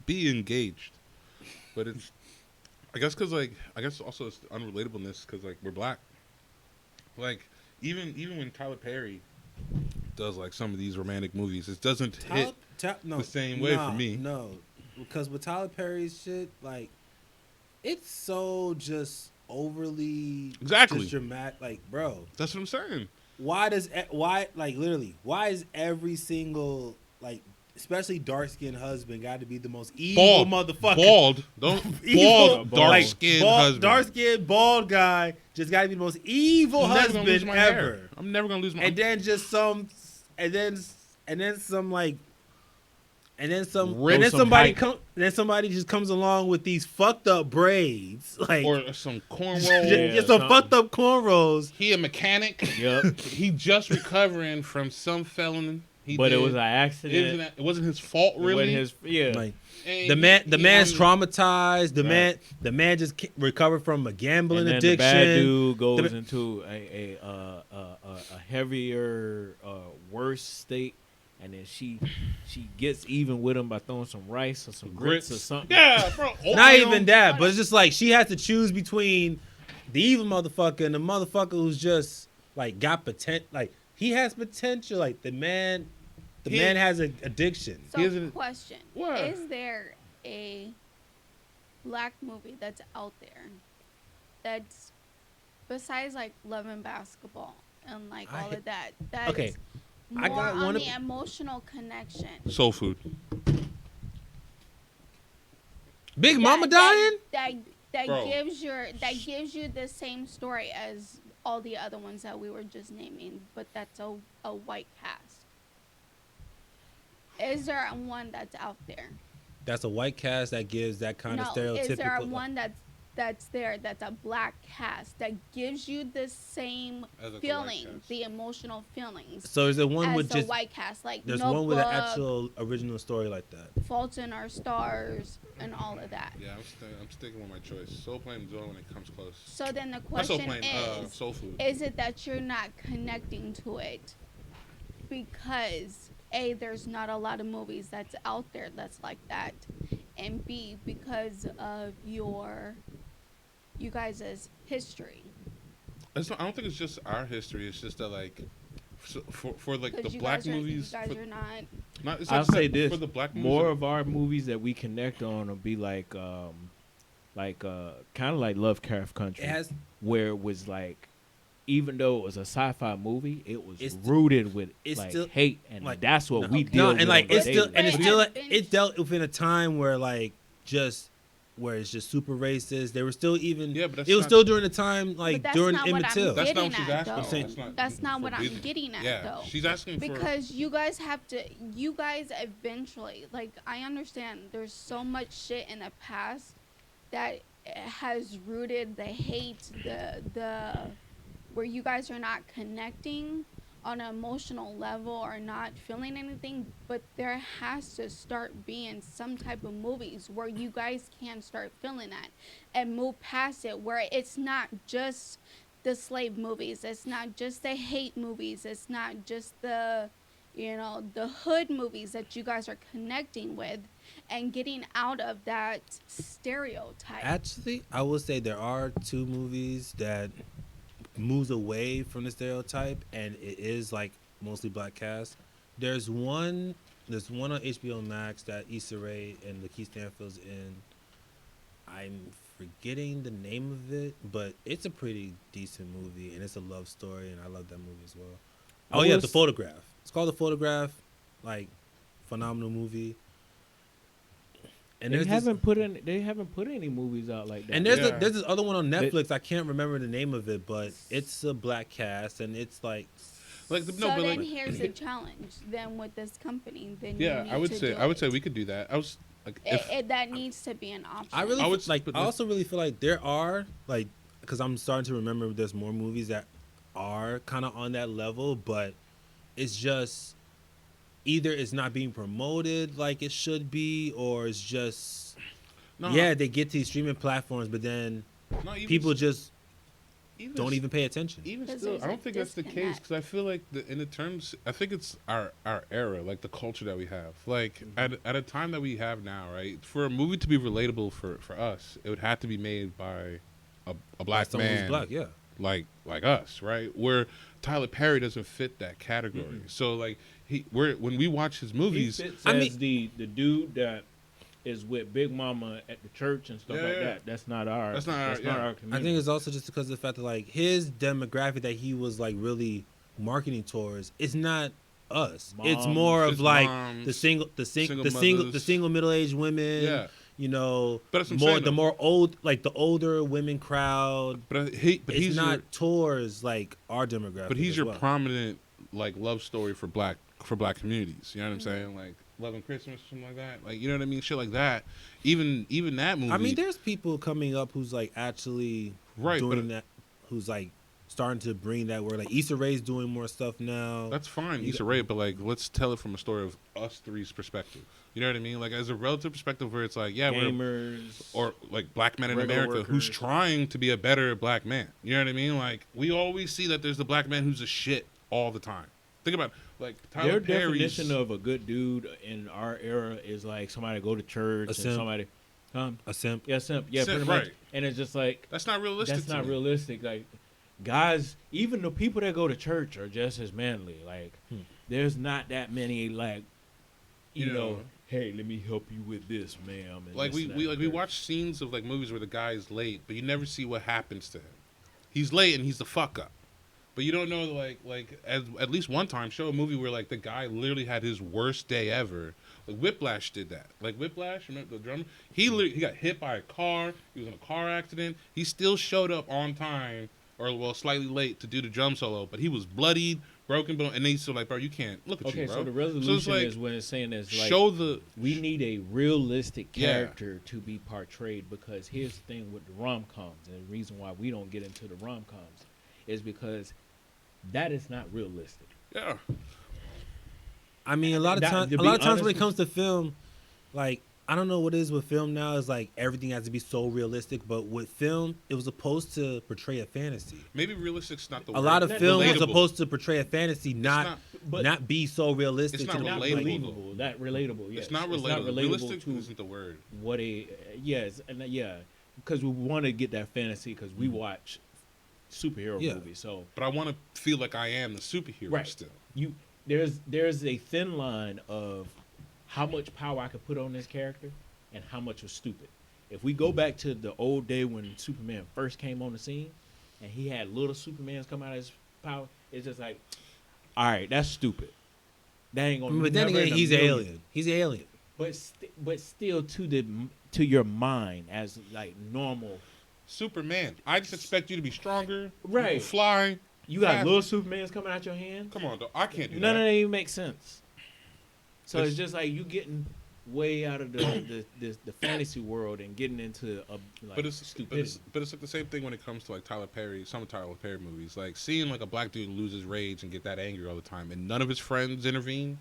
Be engaged, but it's. I guess also it's the unrelatableness because like we're black. Like even when Tyler Perry does like some of these romantic movies, it doesn't hit the same way for me. No, because with Tyler Perry's shit, like it's so just overly just dramatic. Like, bro, That's what I'm saying. why is every single like especially dark skinned husband got to be the most evil motherfucker? Bald. Bald, dark skinned husband. Dark skinned bald guy just got to be the most evil I'm never gonna lose husband my ever. hair. I'm never gonna lose my. And then just some, and then somebody just comes along with these fucked up braids, like or some cornrows. just some fucked up cornrows. He a mechanic. Yep. He just recovering from some felony. But it was an accident. It wasn't his fault, really. Like, And the man's he- traumatized. The Right. man just recovered from a gambling And then addiction. the bad dude goes The- into a heavier, worse state, and then she gets even with him by throwing some rice or some grits or something. Yeah, bro. Not even that, but it's just like she has to choose between the evil motherfucker and the motherfucker who's just like got potential. Like he has potential. Like the man has an addiction. So, question: What? Is there a black movie that's out there that's besides like Love and Basketball and like all of that? That's Okay, more I got on one the emotional connection. Soul Food. Big Mama dying? That Bro. gives you the same story as all the other ones that we were just naming, but that's a white cast. Is there one that's out there? That's a white cast that gives that kind of stereotypical. Is there one that's a black cast that gives you the same As like a white feeling, cast. the emotional feelings So is there one as with a just white cast? Like there's Notebook, one with an actual original story like that? Fault in Our Stars, and all of that. Yeah, I'm sticking with my choice. Soul Plane's the only one when it comes close. So then the Not Soul question Plane. is, Soul Food. is it that you're not connecting to it because A, there's not a lot of movies that's out there that's like that, and B, because of you guys' history? I don't think it's just our history. It's just that like, for like the Because black movies. you guys for- are not. Not, it's I'll not just say that this: for the black movies. more of our movies that we connect on will be like kind of like Lovecraft Country, It has where it was like, even though it was a sci-fi movie, it was It's rooted with it's like still- hate, and like- that's what we no, deal with. and like on it's a still daily and it's But it still has been- it dealt within a time where like just where it's just super racist. They were still even Yeah, but that's it was not- still during the time like But that's during not what Emmett I'm Till. That's not what getting she's at, asking. though. That's not what I'm forbidden. getting at, Yeah, though. she's asking for. Because you guys eventually, like, I understand there's so much shit in the past that has rooted the hate, the where you guys are not connecting on an emotional level or not feeling anything, but there has to start being some type of movies where you guys can start feeling that and move past it, where it's not just the slave movies, it's not just the hate movies, it's not just the hood movies that you guys are connecting with and getting out of that stereotype. Actually, I will say there are two movies that moves away from the stereotype, and it is like mostly black cast. There's one on HBO Max that Issa Rae and Lakeith Stanfield's in. I'm forgetting the name of it, but it's a pretty decent movie, and it's a love story, and I love that movie as well. Oh yeah, The Photograph. It's called The Photograph. Like, phenomenal movie. And They there's haven't put any movies out like that. And there's Yeah. there's this other one on Netflix. I can't remember the name of it, but it's a black cast, and it's like Like So no, but then like here's the challenge. Then with this company, then yeah, you need I would to say do it. we could do that. I was like if That needs to be an option. I really I would like. but I also really feel like there are like because I'm starting to remember there's more movies that are kind of on that level, but it's just either it's not being promoted like it should be, or it's just no, yeah they get to these streaming platforms, but then no, even people s- just even don't s- even pay attention. Even 'Cause still, there's I a don't think that's the case disconnect. because I feel like in the terms, I think it's our era, like the culture that we have. Like at a time that we have now, right? For a movie to be relatable for us, it would have to be made by a black Someone man, who's black, yeah. like us, right? Where Tyler Perry doesn't fit that category. So like when we watch his He movies, fits I as the dude that is with Big Mama at the church and stuff Yeah, like yeah. that. That's not our. That's not our- yeah. our I community. think it's also just because of the fact that like his demographic that he was like really marketing towards is not us. It's Moms. more of It's like moms, the single single mothers. middle aged women. Yeah. You know, But that's what I'm more saying, the though. more old like the older women crowd. but It's he's not your, towards like our demographic. but he's as your well. prominent like love story for black communities. You know what I'm saying? Like Love and Christmas, something like that. Like you know what I mean? Shit like that. Even that movie. I mean, there's people coming up who's like actually Right, doing but- that, who's like starting to bring that word. Like Issa Rae's doing more stuff now. that's fine, You Issa Rae, but like let's tell it from a story of us three's perspective. You know what I mean? Like as a relative perspective, where it's like, yeah, we're gamers or like black men in Regular America who's workers. trying to be a better black man. You know what I mean? Like we always see that there's the black man who's a shit all the time. Think about like Tyler Their Perry's definition of a good dude in our era is like somebody go to church A and simp. somebody, A simp. yeah, simp, yeah, Simp, pretty much. right. And it's just like that's not realistic. that's to not me. realistic. Like guys, even the people that go to church are just as manly. Like there's not that many like, you You know, know. hey, let me help you with this, ma'am. And Like this and we that. like we watch scenes of like movies where the guy is late, but you never see what happens to him. He's late and he's the fuck up. But you don't know like at least one time show a movie where like the guy literally had his worst day ever. Like Whiplash did that. Like Whiplash, remember the drummer? He got hit by a car. He was in a car accident. He still showed up on time or well slightly late to do the drum solo, but he was bloodied, broken bone, and they still like, bro, you can't look at Okay, you, bro. so the it's resolution like, is when it's saying is like show the we need a realistic Yeah. character to be portrayed because here's the thing with the rom-coms and the reason why we don't get into the rom-coms is because that is not realistic. yeah. I mean, a lot of That- times, to a be lot of times honest when it with comes to film, like I don't know what it is with film now. Is like everything has to be so realistic, but with film, it was supposed to portray a fantasy. Maybe realistic's not the A word. lot of Not film was Relatable. supposed to portray a fantasy, not- but- not be so realistic. It's to not the- Not relatable, believable. That relatable. Yes. It's not relatable. Realistic to isn't the word. what a yes and yeah because we want to get that fantasy because we watch superhero Yeah. movies. So But I want to feel like I am the superhero Right. still. you there's a thin line of how much power I could put on this character and how much was stupid. If we go back to the old day when Superman first came on the scene and he had little Supermans come out of his power, it's just like, all right, that's stupid. That ain't gonna. But then never again, in a he's an million. alien. He's an alien. But still to your mind as like normal. Superman. I just expect you to be stronger. Right. You can fly. You got fast. little Supermans coming out your hand. Come on, dog. I can't do None of that. that even makes sense. So It's- it's just like you getting way out of the fantasy world and getting into a like But it's stupidity. but it's like the same thing when it comes to like Tyler Perry, some of Tyler Perry movies. Like seeing like a black dude lose his rage and get that angry all the time, and none of his friends intervene.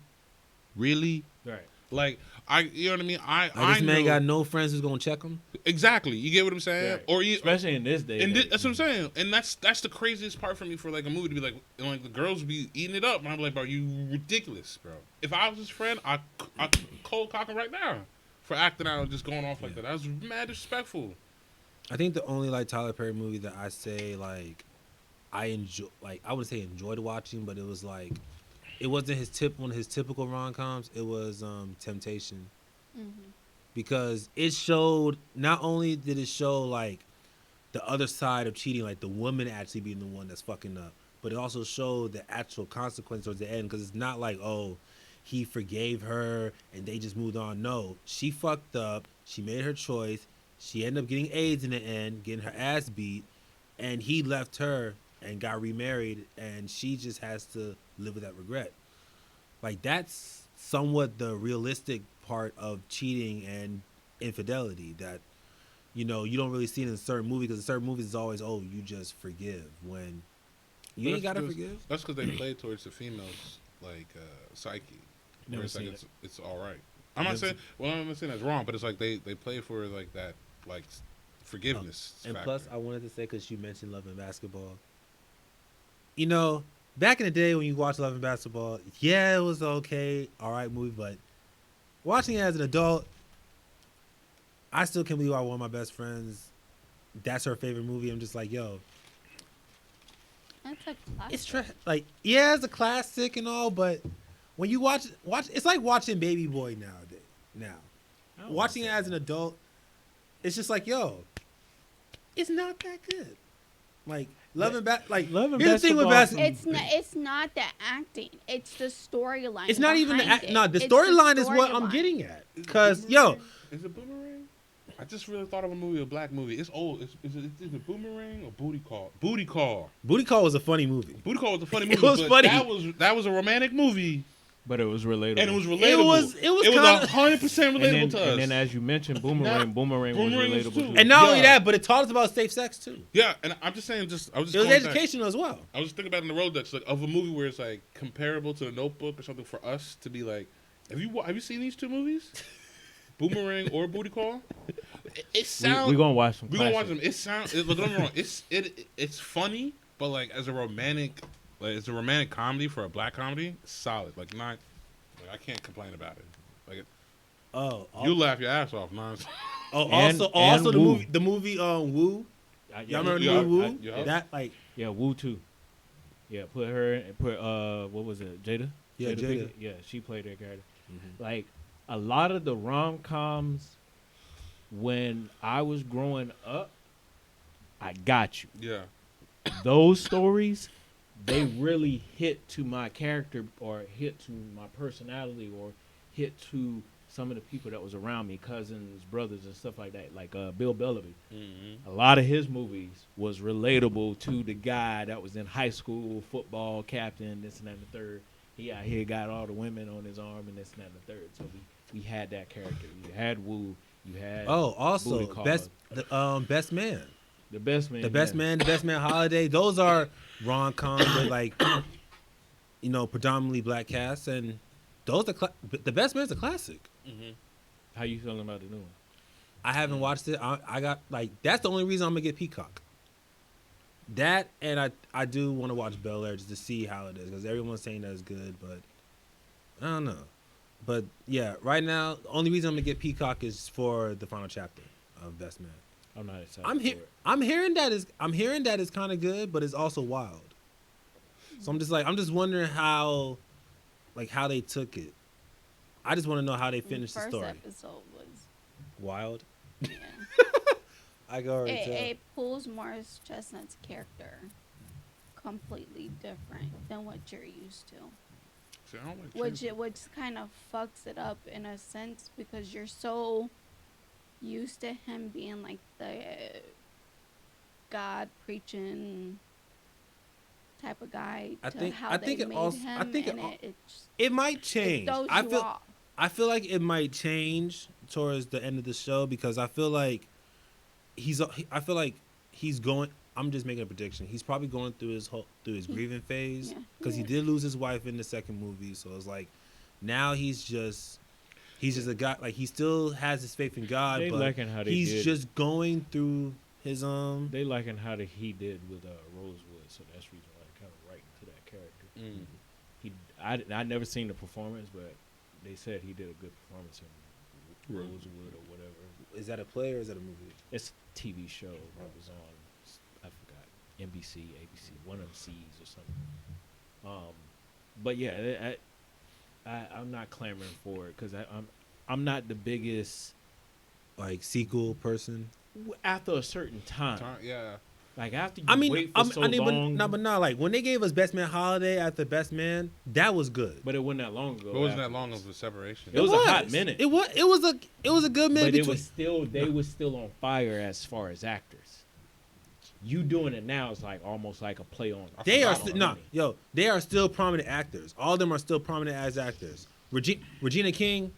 Really? Right. Like you know what I mean? Like, this man know- got no friends who's gonna check him. exactly. You get what I'm saying? Right. Or you, Especially in this day. and age. that's what I'm saying. And that's the craziest part for me for like a movie to be like, and like the girls be eating it up, and I'm like, bro, you ridiculous, bro. If I was his friend, I cold cock him right now for acting out and just going off like that. That was mad disrespectful. I think the only like Tyler Perry movie that I say like I enjoy, like I would say enjoyed watching, but it was like it wasn't one of his typical rom-coms. It was Temptation. Because it showed, not only did it show like the other side of cheating, like the woman actually being the one that's fucking up, but it also showed the actual consequence towards the end. Because it's not like, oh, he forgave her and they just moved on. No, she fucked up. She made her choice. She ended up getting AIDS in the end, getting her ass beat, and he left her and got remarried, and she just has to live with that regret. Like, that's somewhat the realistic part of cheating and infidelity that, you know, you don't really see it in certain movies, because in certain movies it's always, oh, you just forgive, when you ain't gotta forgive. That's because they play towards the female's like psyche. Where Never it's like seen it's all right. I'm not saying that's wrong, but it's like they play for like that like forgiveness. And factor. plus, I wanted to say, because you mentioned Love and Basketball, you know, back in the day when you watched Love and Basketball, yeah, it was okay, all right movie, but watching it as an adult, I still can't believe one of my best friends, that's her favorite movie. I'm just like, yo, That's a classic. it's like, yeah, it's a classic and all, but when you watch, it's like watching Baby Boy nowadays. Now, watching it as an adult, it's just like, yo, it's not that good. Like Love and Love and here's the thing with Basketball. basketball. It's not the acting. It's the storyline. It's not even the behind it. no. The It's storyline is what I'm storyline. getting at. Is it Cause Boomerang? Is it Boomerang? I just really thought of a movie, a black movie. It's old. Is it Boomerang or Booty Call? Booty Call. Booty Call was a funny movie. Booty Call was a funny It movie. was but funny. That was a romantic movie, But it was relatable. and it was relatable. It was it kinda- was 100% relatable and to then, us. and then as you mentioned, Boomerang was Boomerang was relatable too. too. And not only Yeah. that, but it taught us about safe sex too. Yeah, and I'm just saying, I was just It was going back. educational as well. I was just thinking about in the road that's like of a movie where it's like comparable to The Notebook or something for us to be like, have you seen these two movies, Boomerang or Booty Call? It sounds We're gonna watch them. we're gonna watch them. It sounds look, don't get me wrong. It's funny, but like as a romantic comedy for a black comedy, solid. Like I can't complain about it. Like you laugh your ass off, man. And also Woo. the movie Woo. Y'all remember the movie Woo? That like Yeah, Woo too. Yeah, put what was it, Jada? Yeah, Jada. Pinkett? Yeah, she played that character. Like a lot of the rom-coms when I was growing up, I got you. Yeah, Those stories, they really hit to my character or hit to my personality or hit to some of the people that was around me, cousins, brothers, and stuff like that. Like Bill Bellamy. A lot of his movies was relatable to the guy that was in high school, football captain, this and that and the third. He out here got all the women on his arm and this and that and the third. So we had that character. You had Woo. You had also Booty Call. best man. The Best Man. The Best Man, The Best Man Holiday. Those are rom-coms with like, you know, predominantly black casts, and those are The Best Man's a classic. How you feeling about the new one? I haven't watched it. I got like that's the only reason I'm gonna get Peacock. That and I do want to watch Bel Air just to see how it is because everyone's saying that it's good, but I don't know. But yeah, right now the only reason I'm gonna get Peacock is for the final chapter of Best Man. I'm not excited. I'm hearing that is kind of good, but it's also wild. So I'm just wondering how they took it. I just want to know how they finished the story. First episode was Wild. yeah. I go already tell. It pulls Morris Chestnut's character completely different than what you're used to. See, I don't like cheese. Which kind of fucks it up in a sense because you're so used to him being like the God preaching type of guy. I to think- how I they think it made also- him, I think it and al- it just It might it change. throws I you feel off. I feel like it might change towards the end of the show because I feel like he's going. I'm just making a prediction. He's probably going through his grieving phase Yeah. because he did lose his wife in the second movie. So it's like now he's just a guy. Like he still has his faith in God, They but liking how they he's did. just going through his They liking how he did with Rosewood, so that's the reason why they kind of right into that character. I never seen the performance, but they said he did a good performance in Rosewood or whatever. Is that a play or is that a movie? It's a TV show that was on, I forgot, NBC, ABC, one of the C's or something. But yeah, I'm not clamoring for it because I'm not the biggest Like sequel person. after a certain time. Yeah. Like after you I mean, wait for so long, but like when they gave us Best Man Holiday after Best Man, that was good. but it wasn't that long ago. But it wasn't that long afterwards. of a separation. It was a hot minute. It was a good minute. But it between- was still they was still on fire as far as actors. You doing it now is like almost like a play on. They are on still money. they are still prominent actors. All of them are still prominent as actors. Regina King,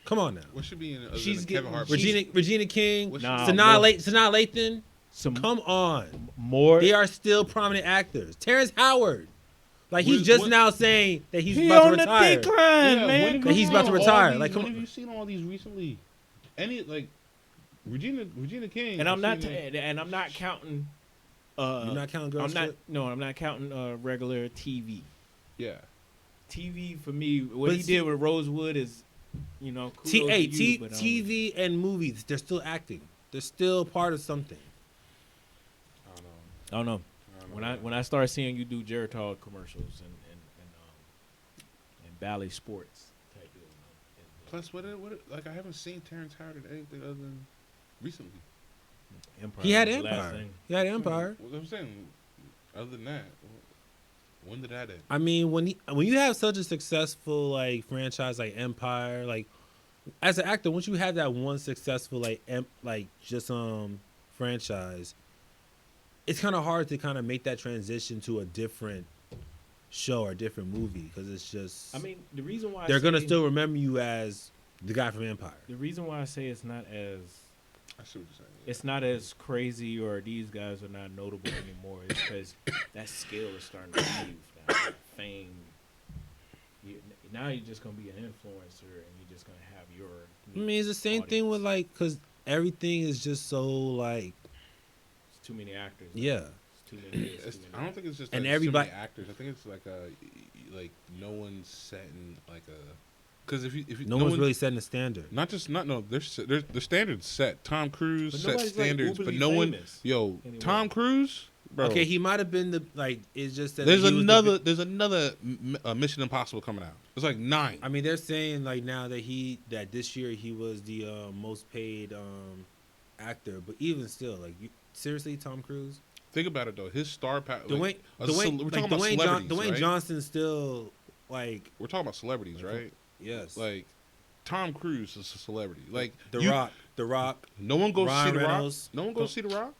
come on now. What should be in other She's than getting- Kevin Hart? Regina King, What Nah, Sanaa Lathan. Some Come on. more. They are still prominent actors. Terrence Howard. Like he's What- just what- now saying that he's he about to on the retire. decline, Yeah, man. when have That you he's about to seen all retire. these- Like, come when on. have you seen all these recently? Any like Regina King? And I'm I've not seen it. and I'm not counting. You're not counting girl I'm not. shit? No, I'm not counting regular TV. Yeah. TV for me, what But he see- did with Rosewood is, kudos to you, but, TV and movies, they're still acting. They're still part of something. I don't know. I don't know. I don't know. When I started seeing you do Geritol commercials and Bally Sports type deal. Plus, what like I haven't seen Terrence Howard in anything other than recently. Empire He had was the last Empire. thing. He had Empire. What I'm saying, other than that, when did that end? I mean, when you have such a successful like franchise like Empire, like as an actor, once you have that one successful franchise, it's kind of hard to kind of make that transition to a different show or different movie because it's just. I mean, the reason why they're gonna say- still remember you as the guy from Empire. The reason why I say it's not as I see what you're saying. it's not as crazy or these guys are not notable anymore is because that skill is starting to leave now. That fame. Now you're just gonna be an influencer and you're just gonna have your. I mean, it's the same thing with like because everything is just so like It's too many actors. yeah. It's too many. It's, I don't think it's just And that it's too everybody- many actors. I think it's like no one's setting like a because if you No one's really setting a standard. not no there's the standards set. Tom Cruise But set nobody's, like, standards, but uberly no one. famous Yo, anymore. Tom Cruise, bro. Okay, he might have been the like. It's just that There's he was there's another Mission Impossible coming out. It's like 9. I mean, they're saying like now that this year he was the most paid actor, but even still, like seriously, Tom Cruise, Think about it though. His star power. Dwayne, we're Dwayne, talking about Dwayne, celebrities, Dwayne right? Johnson still like We're talking about celebrities, right? yes, Like Tom Cruise is a celebrity. Like The you- Rock. No one goes to Ryan see The Reynolds. Rock. No one goes to see The Rock.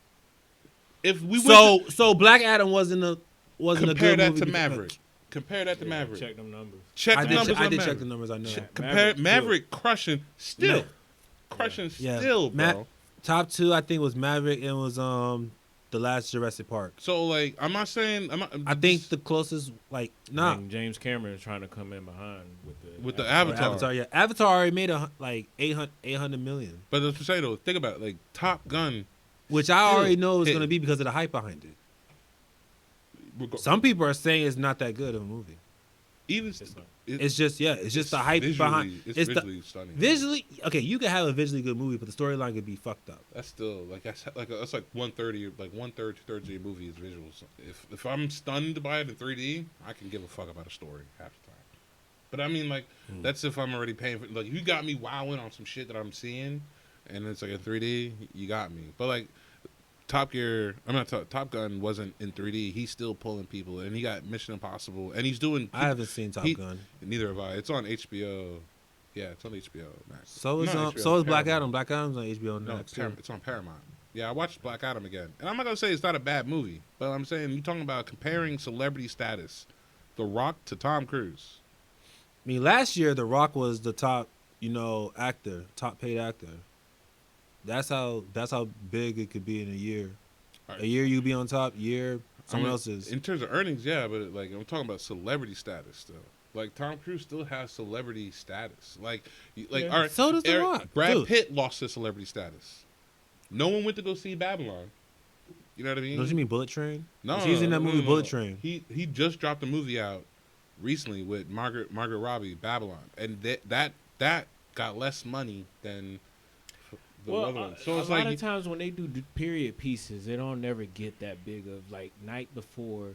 If we So Black Adam wasn't a compare good that movie to because- Maverick. Compare that to Maverick. Check them numbers. Check I the did, numbers. I on did Maverick. check the numbers. I know. Compare Maverick crushing still, Yeah. crushing Yeah. still, bro. Top 2, I think, was Maverick and was the last Jurassic Park. So like, I'm not saying I'm not. I think the closest like nah. And James Cameron is trying to come in behind with the Avatar, yeah. Avatar already made like 800 million, But to say though, think about it. Like Top Gun. which I already Still know is hit. going to be because of the hype behind it. reg- Some people are saying it's not that good of a movie. Even It's not. It's just the hype behind. It's It's the visually stunning. visually okay. You can have a visually good movie, but the storyline could be fucked up. That's still like that's like 1/30, like 1/3, 2/3 of your movie is visuals. If I'm stunned by it in 3D, I can give a fuck about a story half the time. But I mean, like that's if I'm already paying for. Like you got me wowing on some shit that I'm seeing, and it's like in 3D, you got me. But like Top Gun wasn't in 3D. He's still pulling people, and he got Mission Impossible, and he's doing. I haven't seen Top Gun. Neither have I. It's on HBO. Yeah, it's on HBO Max. So is Not HBO, so is Black Paramount. Adam. Black Adam's on HBO No, next. too. it's on Paramount. Yeah, I watched Black Adam again, and I'm not gonna say it's not a bad movie, but I'm saying you're talking about comparing celebrity status, The Rock to Tom Cruise. I mean, last year The Rock was the top, actor, top paid actor. That's how big it could be in a year. Right. A year you be on top. Year someone I mean, else is. In terms of earnings, yeah, but like I'm talking about celebrity status still. Like Tom Cruise still has celebrity status. Like Yeah. all right, So does The Rock, Brad dude. Pitt lost his celebrity status. No one went to go see Babylon. You know what I mean? Don't you mean Bullet Train? No, He's in that movie no. Bullet Train. He just dropped a movie out recently with Margaret Robbie, Babylon, and that got less money than the other one. So a it's lot like of times when they do period pieces, they don't never get that big of like night before,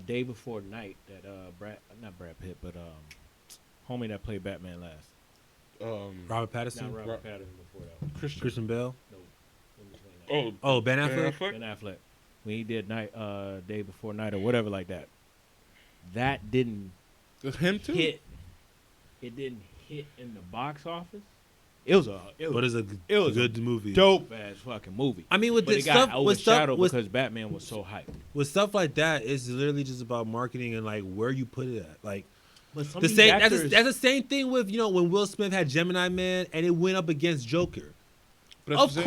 day before night. That not Brad Pitt, but homie that played Batman last. Robert Pattinson. Not Robert Pattinson before that one. Christian. Christian Bale. No, in between that. Oh, Oh, Ben Affleck. Ben Affleck. when he did Day Before Night or whatever like that. That didn't Him too. hit. It didn't hit in the box office. It was But it's a good movie. dope ass fucking movie. I mean, with But this it got stuff, with stuff, overshadowed with, because Batman was so hyped. with stuff like that, it's literally just about marketing and like where you put it at. Like But some the of these same. actors, That's the same thing with when Will Smith had Gemini Man and it went up against Joker. But that's Of the same-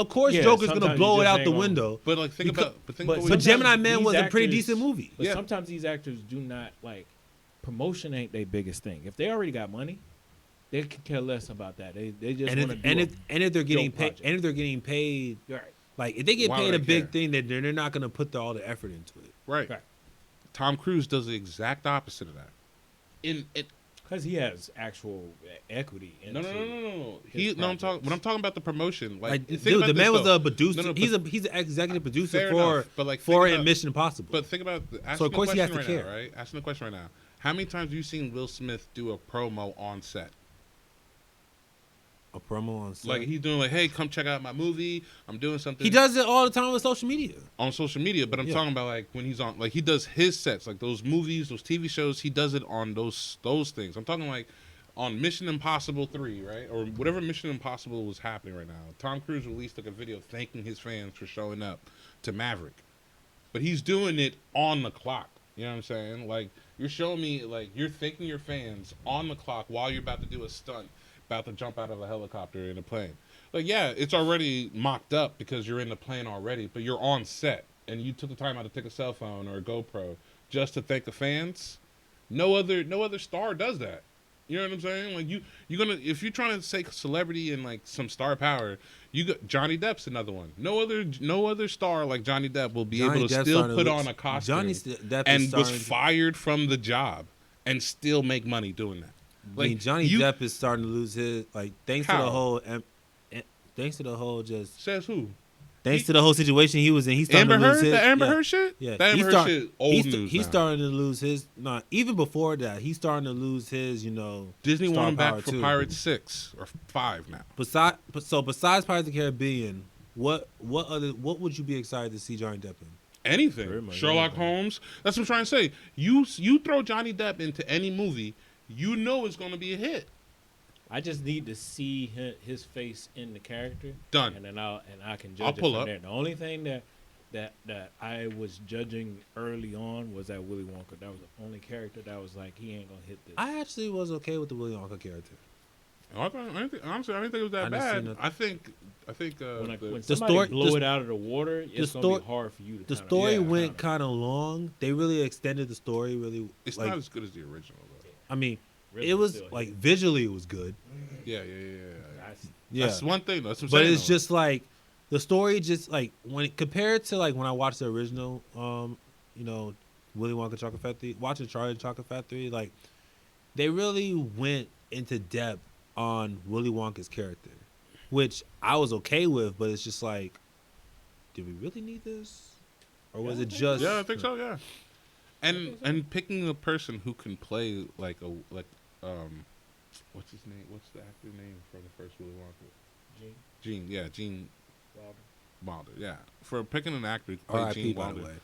course, Yeah, Joker's gonna sometimes blow you it just out ain't the gonna- window. But like think Because- about. But think but about. But what- sometimes Gemini Man these was a pretty actors- decent movie. But Yeah. sometimes these actors do not like promotion. Ain't their biggest thing. If they already got money, they could care less about that. They just And want if, to do if they're getting dope paid, project. and if they're getting paid, right. like if they get Why paid would a they big care? thing, then they're not gonna put all the effort into it. Right. Right. Tom Cruise does the exact opposite of that. Because he has actual equity. No. into He his no. I'm talking. projects. When I'm talking about the promotion, like, Like, think dude, about the this, man was though. a producer. No, but he's an executive producer fair for enough, but, like, for think in about- Mission Impossible. But think about asking So, of course the he has question to right care. now, right? Asking the question right now. How many times have you seen Will Smith do a promo on set? a promo on set. Like he's doing like, hey, come check out my movie. I'm doing something. He does it all the time with social media. on social media, but I'm Yeah. talking about like when he's on, like he does his sets, like those movies, those TV shows. He does it on those things. I'm talking like on Mission Impossible 3, right, or whatever Mission Impossible was happening right now. Tom Cruise released like a video thanking his fans for showing up to Maverick, but he's doing it on the clock. You know what I'm saying? Like you're showing me, like you're thanking your fans on the clock while you're about to do a stunt, about to jump out of a helicopter in a plane. Like, yeah, it's already mocked up because you're in the plane already, but you're on set and you took the time out to take a cell phone or a GoPro just to thank the fans. No other star does that. You know what I'm saying? Like you're gonna, if you're trying to say celebrity and like some star power, you got Johnny Depp's another one. No other star like Johnny Depp will be Johnny able to Depp's still starting to put lose- on a costume Johnny Depp and is was starting to- fired from the job and still make money doing that. I mean, Johnny you- Depp is starting to lose his thanks to How? the whole says who? to the whole situation he was in. He's starting Amber to lose Heard? his The Amber yeah. Heard shit? Yeah, That Amber Heard shit old news he's now. starting to lose his. Not even before that, he's starting to lose his. Disney star won him back power, for too. Pirates 6 or 5 now. Besides Pirates of the Caribbean, what would you be excited to see Johnny Depp in? Anything. Pretty much Sherlock anything. Holmes. That's what I'm trying to say. You throw Johnny Depp into any movie, you know it's going to be a hit. I just need to see his face in the character. Done. And then I can I'll judge pull it from up. there. The only thing that I was judging early on was that Willy Wonka. That was the only character that was like, he ain't gonna hit this. I actually was okay with the Willy Wonka character. Honestly, I didn't think it was that I didn't see bad. nothing. I think when The somebody story- blow the- it out of the water, it's gonna story- be hard for you to. The kinda- story yeah, went kinda- kind of long. They really extended the story. Really, it's like, not as good as the original though. I mean, really it was still like hit. visually it was good. Yeah. That's- Yeah, That's one thing. That's what I'm but saying, it's though. just like the story just like compared to like when I watched the original Willy Wonka Chocolate Factory, watching Charlie and the Chocolate Factory, like they really went into depth on Willy Wonka's character, which I was okay with, but it's just like, did we really need this, or was Yeah, I it think just? Yeah, I think so. Yeah, and picking a person who can play like what's his name? What's the actor name from the first Willy Wonka? Gene Wilder. Yeah, for picking an actor to play R.I.P. Gene by the Wilder, way.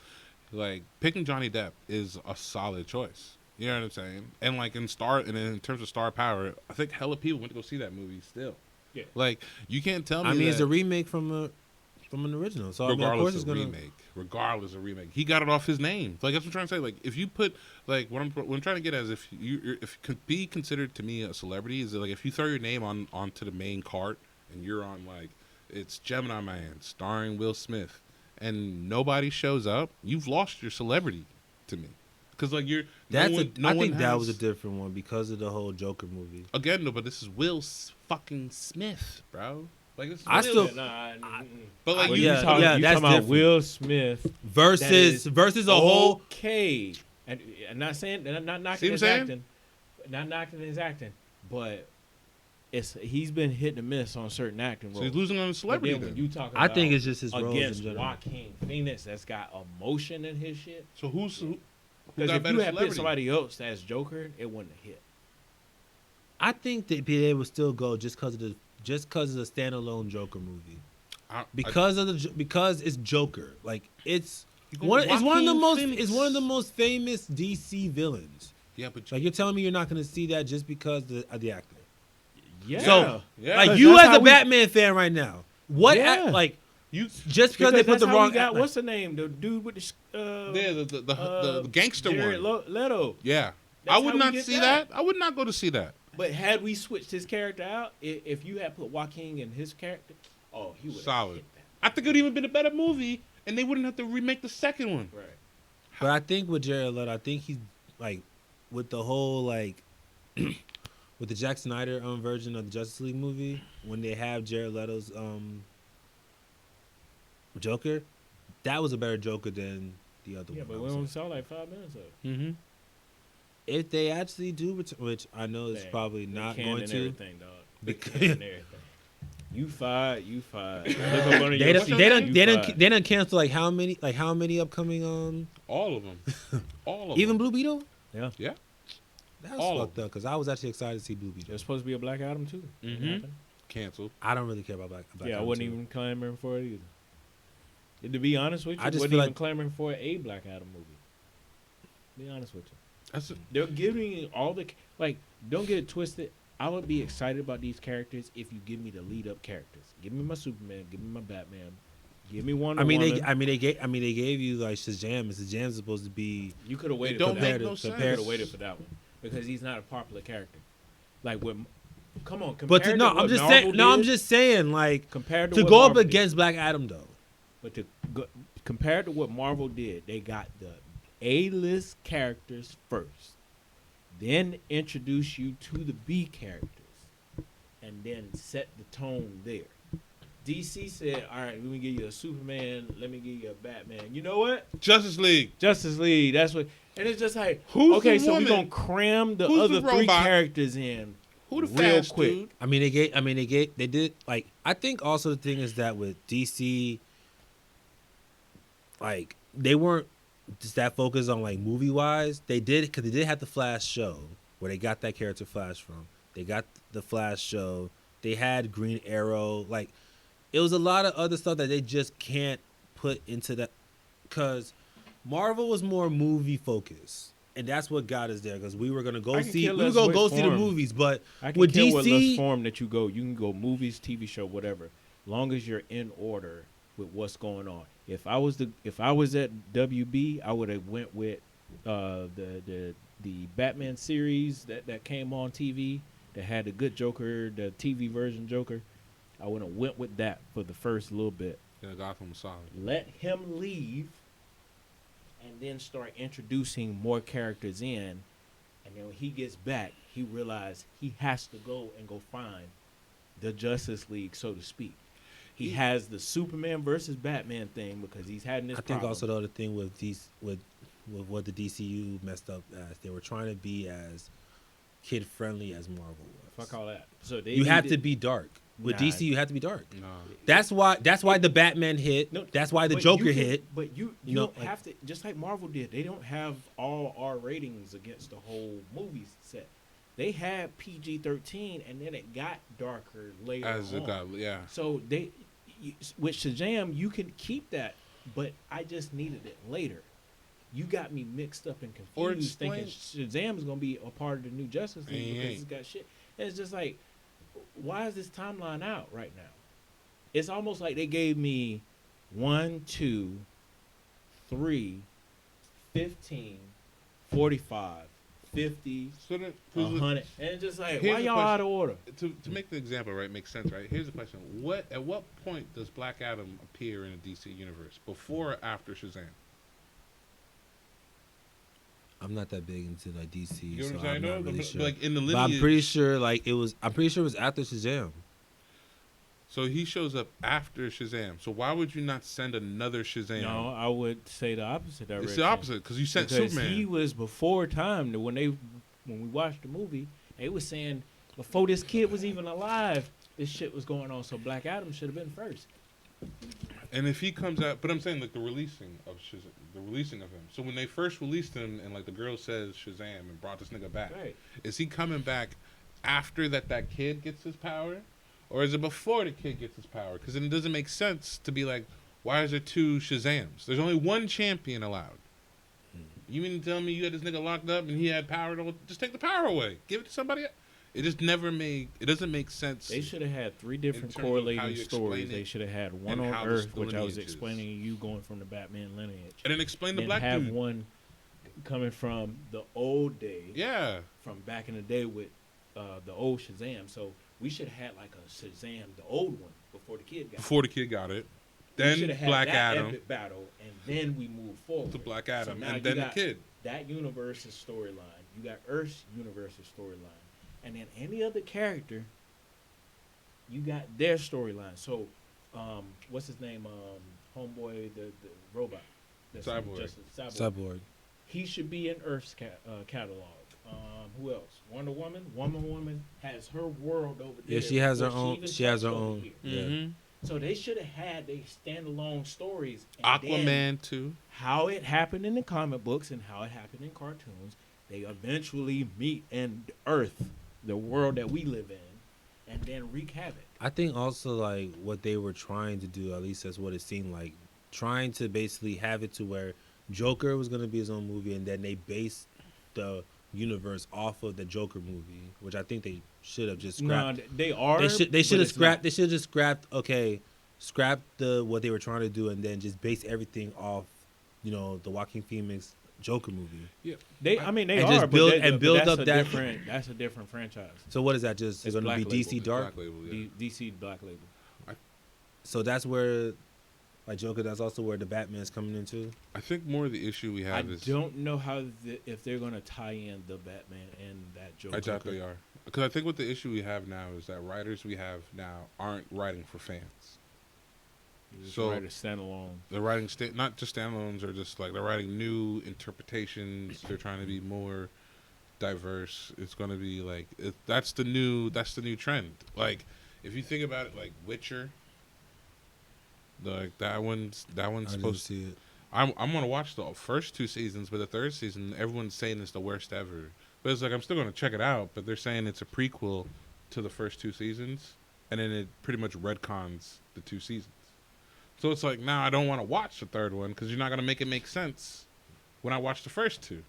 like picking Johnny Depp is a solid choice. You know what I'm saying? And like in terms of star power, I think hella people went to go see that movie still. Yeah. Like you can't tell me. I mean, it's that- a remake from an original, so I mean, of regardless course it's of gonna. regardless of remake, he got it off his name. Like that's what I'm trying to say. Like if you put like what I'm trying to get at is if you could be considered to me a celebrity is that, like if you throw your name onto the main cart and you're on like it's Gemini Man starring Will Smith and nobody shows up, you've lost your celebrity to me because like you're That's I think that has- was a different one because of the whole Joker movie. again no, but this is Will fucking Smith, bro. Like this is I Will- still- but like Well, you yeah, talking, yeah, you that's talking about different. Will Smith Versus a whole. okay, and I'm not saying I'm not See knocking what his I'm saying? acting, not knocking his acting, but he's been hit and miss on certain acting so roles. he's losing on the But celebrity. then when Then. you talk I about think it's just his roles in against general. Joaquin Phoenix that's got emotion in his shit. So who Because got if better you had picked celebrity? somebody else as Joker, it wouldn't have hit. I think that they would still go just because of the standalone Joker movie. because it's Joker. Like it's You one. got It's one of the Joaquin most. Phoenix. It's one of the most famous DC villains. Yeah, but Like you're telling me you're not going to see that just because of the actor. Yeah. So yeah. like Because you that's as how a we- Batman fan right now, what Yeah. like you just because they put that's the how wrong we got like, what's the name? The dude with the gangster Jared one. Leto. Yeah, That's I would how we not get see that. that. I would not go to see that. But had we switched his character out, if you had put Joaquin in his character, he would Solid. hit I think it would even been a better movie, and they wouldn't have to remake the second one. that. Right. But I think with Jared Leto, I think he's like with the whole like with the Zack Snyder version of the Justice League movie when they have Jared Leto's Joker, that was a better Joker than the other Yeah, one. but I we would only say. saw like 5 minutes of it. Mm-hmm. If they actually do, which I know is Dang, probably they not canned going and to. everything, dog. They Because- canned and everything. You fired. Look up under They your don't, seat. they don't, You they fired. don't, they don't cancel like how many upcoming All of them. All of even them. Blue Beetle. Yeah. Yeah. That was All of fucked up because I was actually excited to see Blue Beetle. There's supposed to be a Black Adam too. What Mhm. happened? Canceled. I don't really care about Black Yeah, I Adam wasn't 2. even clamoring for it either. And to be honest with you, I just wasn't feel even like- clamoring for a Black Adam movie. Be honest with you. That's They're giving you all the like. Don't get it twisted. I would be excited about these characters if you give me the lead up characters. Give me my Superman. Give me my Batman. Give me Wonder Woman. they gave you like Shazam, and Shazam is supposed to be You could have waited. don't for make that. no You sense. could have waited for that one because he's not a popular character. Like with, come on. But compared no, to what I'm just Marvel saying. No, I'm did, just saying like compared to to what go up Marvel did. against Black Adam though. But compared to what Marvel did, they got the A-list characters first, then introduce you to the B characters, and then set the tone there. DC said, all right, let me give you a Superman, let me give you a Batman. You know what? Justice League. Justice League, that's what. And it's just like, Who's okay, the so we're woman? going to cram the Who's the other three robot? characters in Who the real fast quick. dude? They did like I think also the thing is that with DC, like they weren't just that focused on like movie wise. They did because they did have the Flash show where they got that character Flash from. They got the Flash show. They had Green Arrow. Like it was a lot of other stuff that they just can't put into that because Marvel was more movie focused. And that's what got us there because we were gonna go I can see. care We were less gonna which go see the form. movies, but I can with care what less DC, form that you go. You can go movies, TV show, whatever. Long as you're in order with what's going on. If I was at WB, I would have went with the Batman series that came on TV that had the good Joker, the TV version Joker. I would have went with that for the first little bit. Yeah, Gotham was solid. Let him leave, and then start introducing more characters in. And then when he gets back, he realized he has to go find the Justice League, so to speak. He has the Superman versus Batman thing because he's had this I think problem. also the other thing with these with what the DCU messed up as they were trying to be as kid friendly as Marvel was. Fuck all that. So You have to be dark. With Nah. DC, you have to be dark. No. That's why the Batman hit. No, That's why the but Joker you can- hit. But you know, don't like- have to, just like Marvel did. They don't have all R ratings against the whole movie set. They had PG-13, and then it got darker later As on. it got, yeah. So with Shazam, you can keep that, but I just needed it later. You got me mixed up and Or confused, thinking explain- Shazam is gonna be a part of the new Justice League And he because ain't. it's got shit. And it's just like, why is this timeline out right now? It's almost like they gave me 1, 2, 3, 15, 45, 50, So then, 100, and it's just like, Here's why the y'all question. out of order? to make the example right make sense, right? Here's the question: at what point does Black Adam appear in the DC universe? Before or after Shazam? I'm not that big into like DC, You know so what I'm saying? I'm No, not really but, sure. like in the But lineage. I'm pretty sure it was after Shazam. So he shows up after Shazam. So why would you not send another Shazam? No, I would say the opposite direction. it's the opposite because you sent Because Superman. he was before time. When we watched the movie, they was saying before this kid was even alive, this shit was going on. So Black Adam should have been first. And if he comes out, but I'm saying like the releasing of him. So when they first released him, and like the girl says Shazam and brought this nigga back, Right. is he coming back after that kid gets his power, or is it before the kid gets his power? Because then it doesn't make sense to be like, why is there 2 Shazams? There's only 1 champion allowed. You mean to tell me you had this nigga locked up and he had power to just take the power away, give it to somebody else? It just never made. It doesn't make sense. They should have had 3 different terms of how correlating you explain stories. They it should have had one and on how the Earth, which I was lineage is. explaining to you going from the Batman lineage, And then explain the and black have dude. one coming from the old day, Yeah. from back in the day with the old Shazam. So we should have had like a Shazam, the old one, before the kid got Before the kid got it. We Then shoulda had Black that Adam epic battle, and then we move forward to Black Adam. now And you then the got kid. That universe's storyline. You got Earth's universe's storyline, and then any other character, you got their storyline. So, what's his name? Homeboy, the robot. That's Cyborg. Cyborg. He should be in Earth's catalog. Who else? Wonder Woman. Wonder Woman has her world over there. Yeah, she has her before own. even She has her touched over own. here. Yeah. Mm-hmm. So they should have had they standalone stories. And then Aquaman too. how it happened in the comic books and how it happened in cartoons. They eventually meet in Earth, the world that we live in, and then wreak havoc. I think also like what they were trying to do, at least that's what it seemed like, trying to basically have it to where Joker was going to be his own movie, and then they based the universe off of the Joker movie, which I think they should have just scrapped. No, they are. They should but have it's scrapped. not. They should have just scrapped. Okay, scrap the what they were trying to do, and then just base everything off, the Joaquin Phoenix Joker movie. They, I mean, they And are. just build- but they, and build but that's up a that- different. That's a different franchise. So what is that? Just It's going to Black be Label. DC It's Dark. Black Label, yeah. DC Black Label. So that's where, like Joker. That's also where the Batman's coming into. I think more of the issue we I have is don't know how if they're gonna tie in the Batman and that Joker. I doubt they are. Because I think what the issue we have now is that writers we have now aren't writing for fans. Just So- write a standalone. They're writing not just standalones, or just like they're writing new interpretations. They're trying to be more diverse. It's going to be like that's the new trend. Like if you think about it, like Witcher, like that one's I didn't supposed. see it. I'm gonna watch the first 2 seasons, but the 3rd season, everyone's saying it's the worst ever. But it's like I'm still gonna check it out. But they're saying it's a prequel to the first 2 seasons, and then it pretty much retcons the 2 seasons. So it's like now I don't want to watch the 3rd one because you're not gonna make it make sense when I watch the first 2.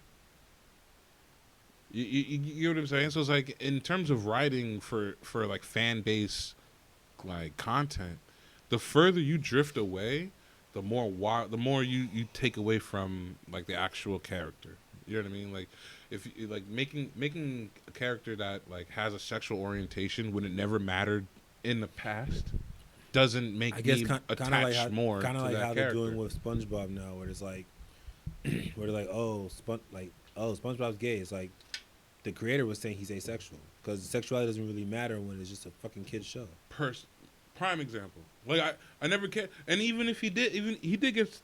You get what I'm saying? So it's like in terms of writing for like fan base like content, the further you drift away, the more you take away from like the actual character. You know what I mean? Like if you like making a character that like has a sexual orientation when it never mattered in the past doesn't make I guess me kind attach of like how, more kind to of like that how character. they're doing with SpongeBob now, where it's like, where they're like, SpongeBob's gay. It's like the creator was saying he's asexual because sexuality doesn't really matter when it's just a fucking kid's show. Prime example. Like I never cared, and even if he did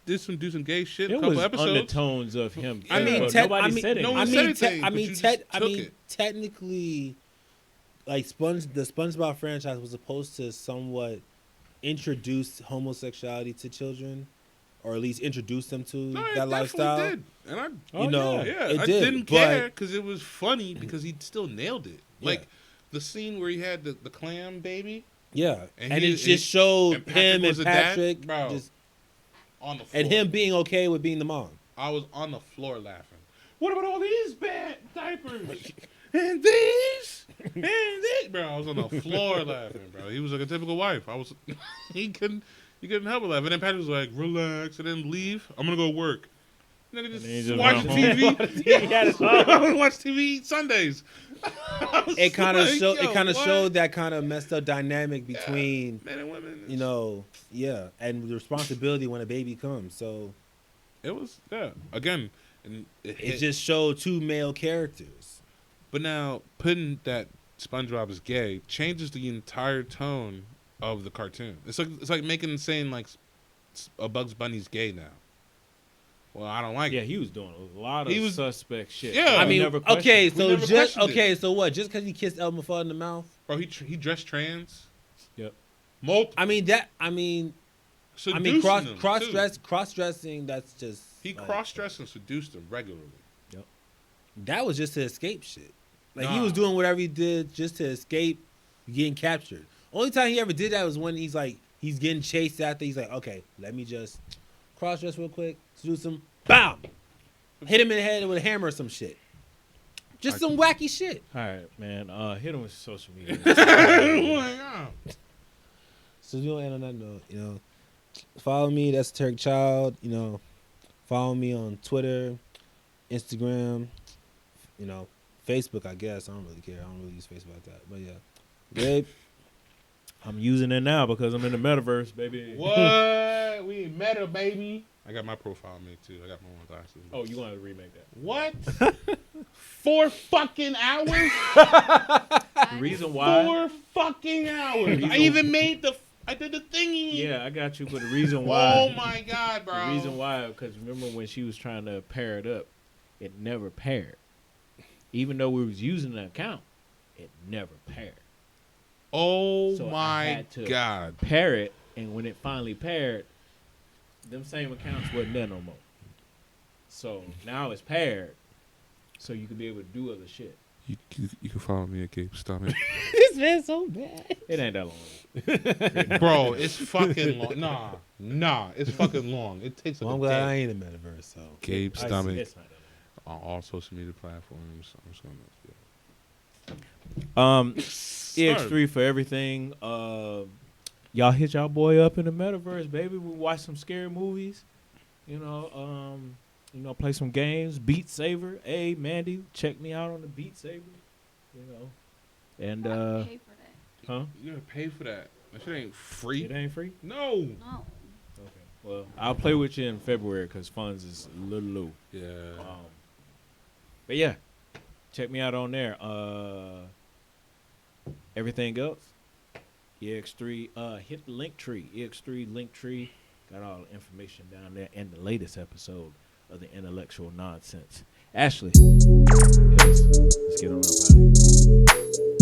do some gay shit. There a couple was episodes. undertones of him. I mean, but te- nobody said it. no one said anything, but you just took it. Technically, like the SpongeBob franchise was supposed to somewhat introduce homosexuality to children, or at least introduce them to No, it that lifestyle. definitely did. And I, Oh, You know, yeah, it I did, didn't but- care because it was funny because he still nailed it. Yeah. Like the scene where he had the clam baby Yeah, And and he- it just showed and Patrick him was and a dad? Patrick, Bro. just, on the floor, and him being okay with being the mom. I was on the floor laughing. What about all these bad diapers? And these? And these? Bro, I was on the floor laughing, bro. He was like a typical wife. I was, he couldn't help but laugh. And then Patrick was like, relax, and then leave. I'm going to go work. Nigga And then he just just watch went home. TV. He had his own. Watch TV Sundays. It kind of like, showed. yo, It kind of what? showed that kind of messed up dynamic between, Men and women. and the responsibility when a baby comes. So It was, again, and it hit. just showed 2 male characters. But now putting that SpongeBob is gay changes the entire tone of the cartoon. It's like saying like a Bugs Bunny's gay now. Well, I don't like Yeah, it. he was doing a lot of suspect shit. Yeah. I We mean, never questioned okay, it. We so never just questioned it. so what? Just because he kissed Elmer Fudd in the mouth? Bro, he dressed trans. Yep. Multiple. I mean, Seducing them, too. cross dressing. That's just He like, cross-dressed and seduced them regularly. That was just to escape shit. Like he Nah. was doing whatever he did just to escape getting captured. Only time he ever did that was when he's getting chased after. He's like, okay, let me just cross dress real quick, do some, bow, hit him in the head with a hammer or some shit. Just some wacky shit. All right, man. Hit him with social media. So we don't end on that note. Follow me. That's Turk Child. Follow me on Twitter, Instagram, Facebook. I guess I don't really care. I don't really use Facebook like that. But yeah, Gabe. I'm using it now because I'm in the metaverse, baby. What? We in meta, baby. I got my profile made too. I got my own glasses. Oh, you want to remake that? What? 4 fucking hours? The reason why? 4 fucking hours. I even I did the thingy. Yeah, I got you. But the reason why? Oh my god, bro. The reason why? Because remember when she was trying to pair it up, it never paired. Even though we was using the account, it never paired. Oh So I my had to god. pair it, and when it finally paired, them same accounts wasn't there no more. So now it's paired, so you can be able to do other shit. You can follow me at Gabe Stomach. This man's so bad. It ain't that long. Bro, it's fucking long. Nah, it's fucking long. It takes like Well, I'm a glad I day. ain't in the metaverse. So Gabe Stomach It's not that on all social media platforms. I'm just gonna. long. EX3 for everything. Y'all hit y'all boy up in the metaverse, baby. We watch some scary movies. Play some games. Beat Saber. Hey, Mandy, check me out on the Beat Saber. And Pay for that. huh? You gotta pay for that. That shit ain't free. It ain't free. No. No. Okay. Well, I'll play with you in February because funds is a little low. Yeah. But yeah, check me out on there. Everything else, EX3. Hit the link tree. EX3 link tree. Got all the information down there in the latest episode of the Intellectual Nonsense. Ashley, let's get on up out of here.